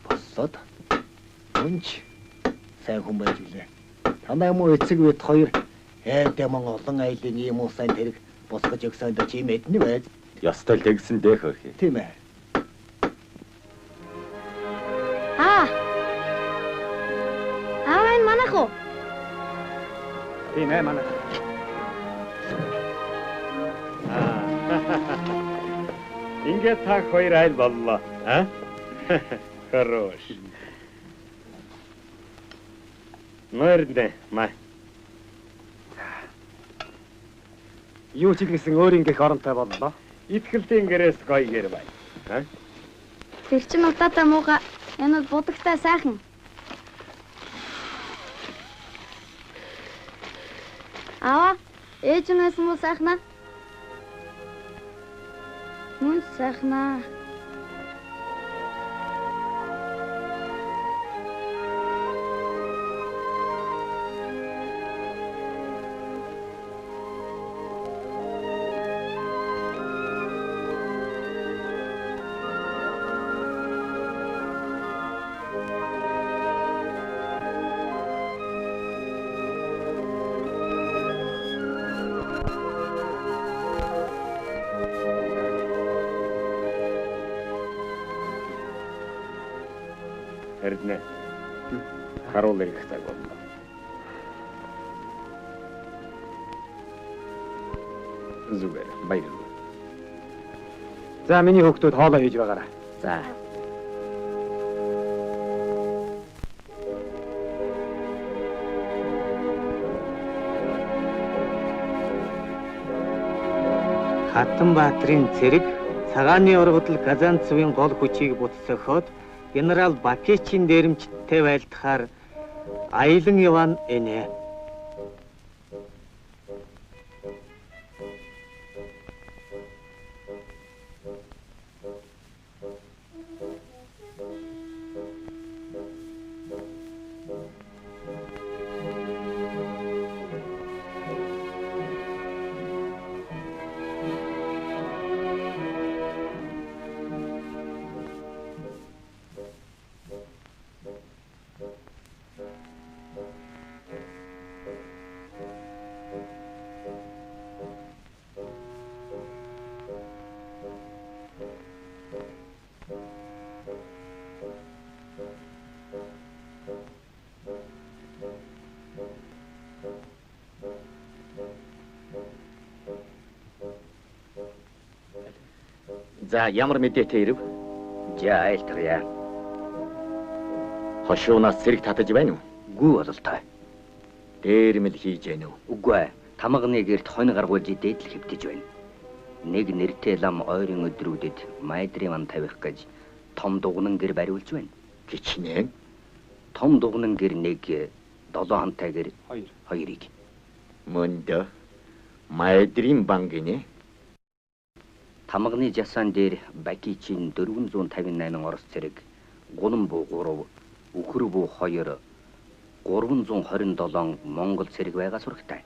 Боссод. Өнч сайн хүн байж үлээ. Танай муу эцэг бид хоёр дэмэн олон айлын ийм усан тэрэг босгож өгсөнд чи мэднэ байж. Ёстой л тэгсэн дээ хөөрхий. Тийм ээ. Энэ манайх уу? Тийм ээ манайх. Ингээд та хоёр айл боллоо, а? Хорош. Мөрдэ, май. Юу ч гэсэн өөр ингээх оронтой боллоо. Итгэлтийн гэрээс гоё гэр бай. А? Тэр чин удаатай мууга энэ будагтай сайхан. Ээж нь байсан муу сайхнаа? Мөн сайхнаа. Эрдэнэ. Харуул ирэх цаг боллоо. Зүгээр баярлалаа. За миний хүүхдүүд хоолоо хийж байгаарай. За. Хатанбаатарын цэрэг цагааны ургадл Казанцевын гол хүчийг буцсоход генерал Бакечийн дээрэмчтэй байлдахаар Аялан Иван энэ. За ямар мэдээтэй ирэв? За айлтгая. Хошуунаас цэрэг татаж байна уу? Гүү бололтой. Дээрмэл хийж байна уу? Үгүй. Тамганы гэрт хонь гаргуулж идээд л хэвтэж байна. Нэг нэртэй лам ойрын өдрүүдэд майдрын ман тавих гэж том дугнан гэр бариулж байна. Кичнээн. Том дугнан гэр нэг 7 хантай гэр хоёрыг. Мөндө майдрын бан гинэ. Тамганы жасан дээр Бакичийн 458 орос цэрэг, Гунан буу 3, Үхэр буу 2, 327 Монгол цэрэг байгаа сурагтай.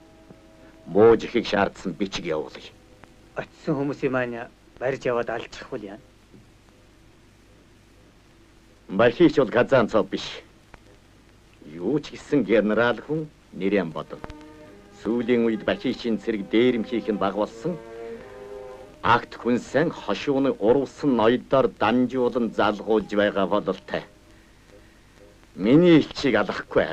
Бууж ихийг шаардсан бичиг явуулъя. Очсон хүмүүсийн маань барьж яваад алчихвал яа. Бакич бол Казанцев биш. Юу ч гэсэн генерал хүн нэрэн бодов. Сүүлийн үед Бакичийн цэрэг дээрэмхийх нь баг болсон. Акт хүнсэн хошууны урвсан ноёдоор дамжуулан залгуулж байгаа бололтой. Миний элчийг алахгүй.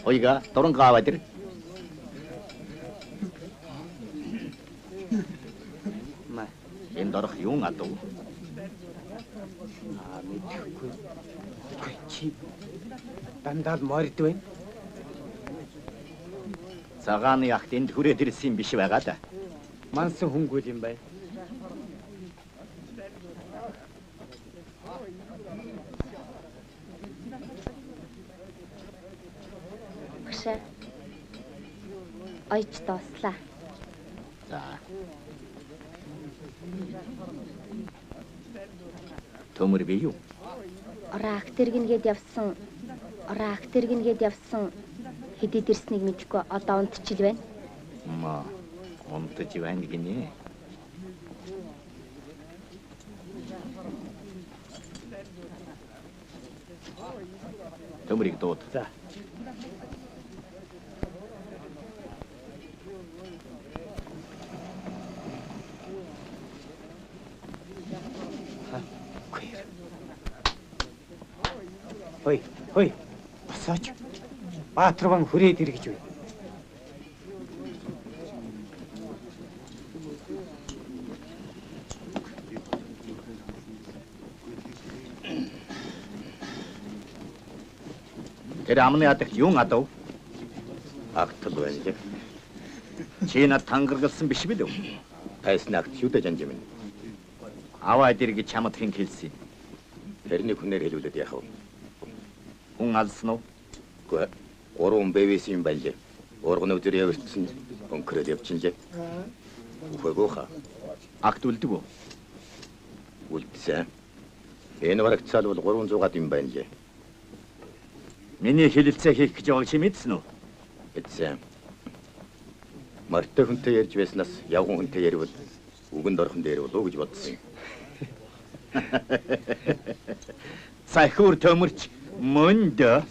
Ойга, дуран гаваад ир. Маа, энэ дорох юу адуу? Мэдхгүй. Чи дандаа морд байна. Цагааны ягт энд хүрээд ирсэн биш байгаа да. Мансан хүнгүүл юм байна. Ойч доослаа. За. Төмөр би юу? Ороо актергингээд явсан хэдэд ирснийг мэдэхгүй одоо унтчил байна. Маа, унтж байна гинэ. Төмөрийг дууд. За. Хой, зогсооч. Баатарван хүрээд иргэж байна. Тэр амны адагт юун адав? Агтал байна лээ. Чи над тангаргалсан биш билүү? Тайсны агт юу дэ жанжим. Аваа дэрэг чамд хэн хэлсэн. Тэрний хүнээр хэлүүлээд яах вэ? Хүн алсан уу? Үгүй. Гурван бэвэс юм байлээ. Урган өдөр явчихсан. Өнкрөөд явчихжээ. Үгүй хаа. Агт үлдэг үү? Үлдсэн. Энэ барагцаал бол 300 гад юм байна лээ. Миний хэлэлцээ хийх гэж байгааг чи мэдсэн үү? Мэдсэн. Мартай хүнтэй ярьж байснаас явган хүнтэй ярил үгэнд орхон дээр болов уу гэж бодсон. Сайхур төмөрч мөн дэ.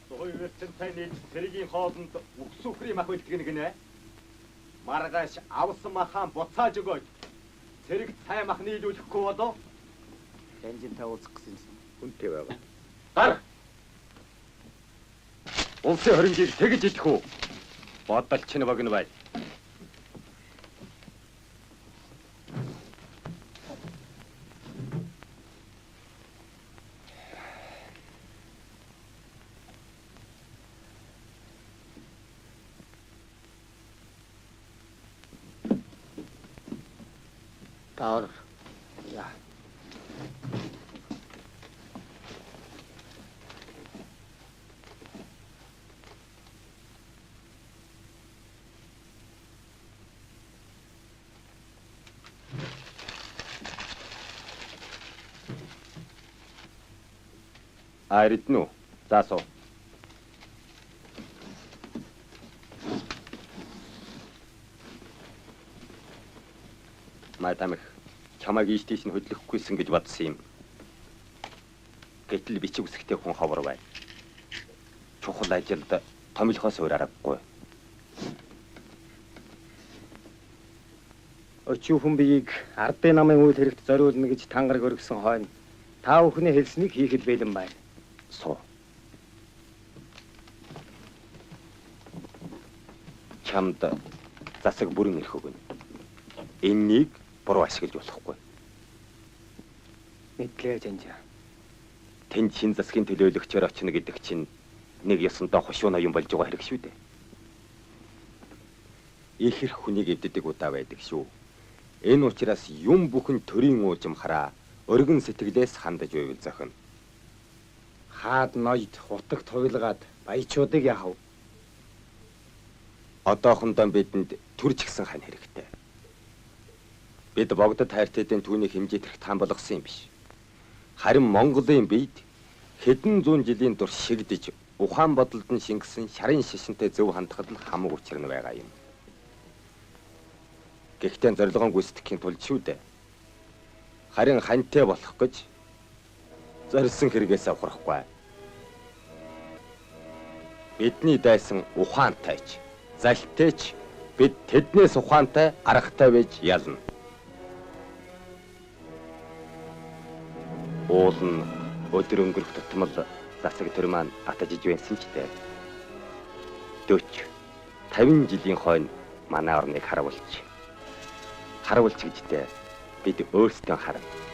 Сойвэртэн таны цэрэгийн хоолнд үгсүхрийн мах үлдгэн гинэ. Маргааш авсан махан буцааж өгөөд цэрэг цай мах нийлүүлэхгүй болоо. Жанжинтай уулзах гэсэн хүнтэй байгаа. Гар! Улсын хорингийг тэгж идэх үү? Бодолч нь богино бай. Таар. Ja. Аритну. Засо. Майтамх чамайг ийш тийш нь хөдлөхгүйсэн гэж бодсон юм. Гэтэл бичиг үсгтэй хүн ховор бай. Чухал ажилд томилхоос өөр аргагүй. Өчиг хүн биеийг ардын намын үйл хэрэгт зориулна гэж тангараг өргөсөн хойно та бүхний хэлснийг хийхэд бэлэн байна. Суу. Чамд засаг бүрэн ирэх өгнө. Энэнийг буруу ашиглаж болохгүй. Мэдлээ жанжаа. Тэнд шин засгийн төлөөлөгчөөр очно гэдэг чинь нэг ёсондоо хушууна юм болж байгаа хэрэг шүү дээ. Их их хүнийг эвддэг удаа байдаг шүү. Энэ учраас юм бүхэн төрийн уужим хараа өргөн сэтгэлээс хандаж байвал зохино. Хаад ноёд хутаг туйлгаад баячуудыг яахав? Одоохондоо бидэнд төрж гисэн хань хэрэгтэй. Бид богдод хайртайдын түүнийг хэмжээтрэх таан болгосон юм биш. Харин Монголын биед хэдэн зуун жилийн турш шигдэж ухаан бодолд нь шингэсэн шарын шишинтэй зөв хандхад нь хамаг учир нь байгаа юм. Гэхдээ зорилгоон гүйцэтгэхийн тулд шүү дээ. Харин ханьтай болох гэж зорилсон хэрэгээс ухрахгүй. Бидний дайсан ухаантайч, залтайч бид тэднээс ухаантай, аргатай байж ялна. Уул нь өдөр өнгөрөх тутмал засаг төр маань атажиж байсан ч дээ. 40-50 жилийн хойно манай орныг харуулж гэдэгтэй бид өөрсдөө харна.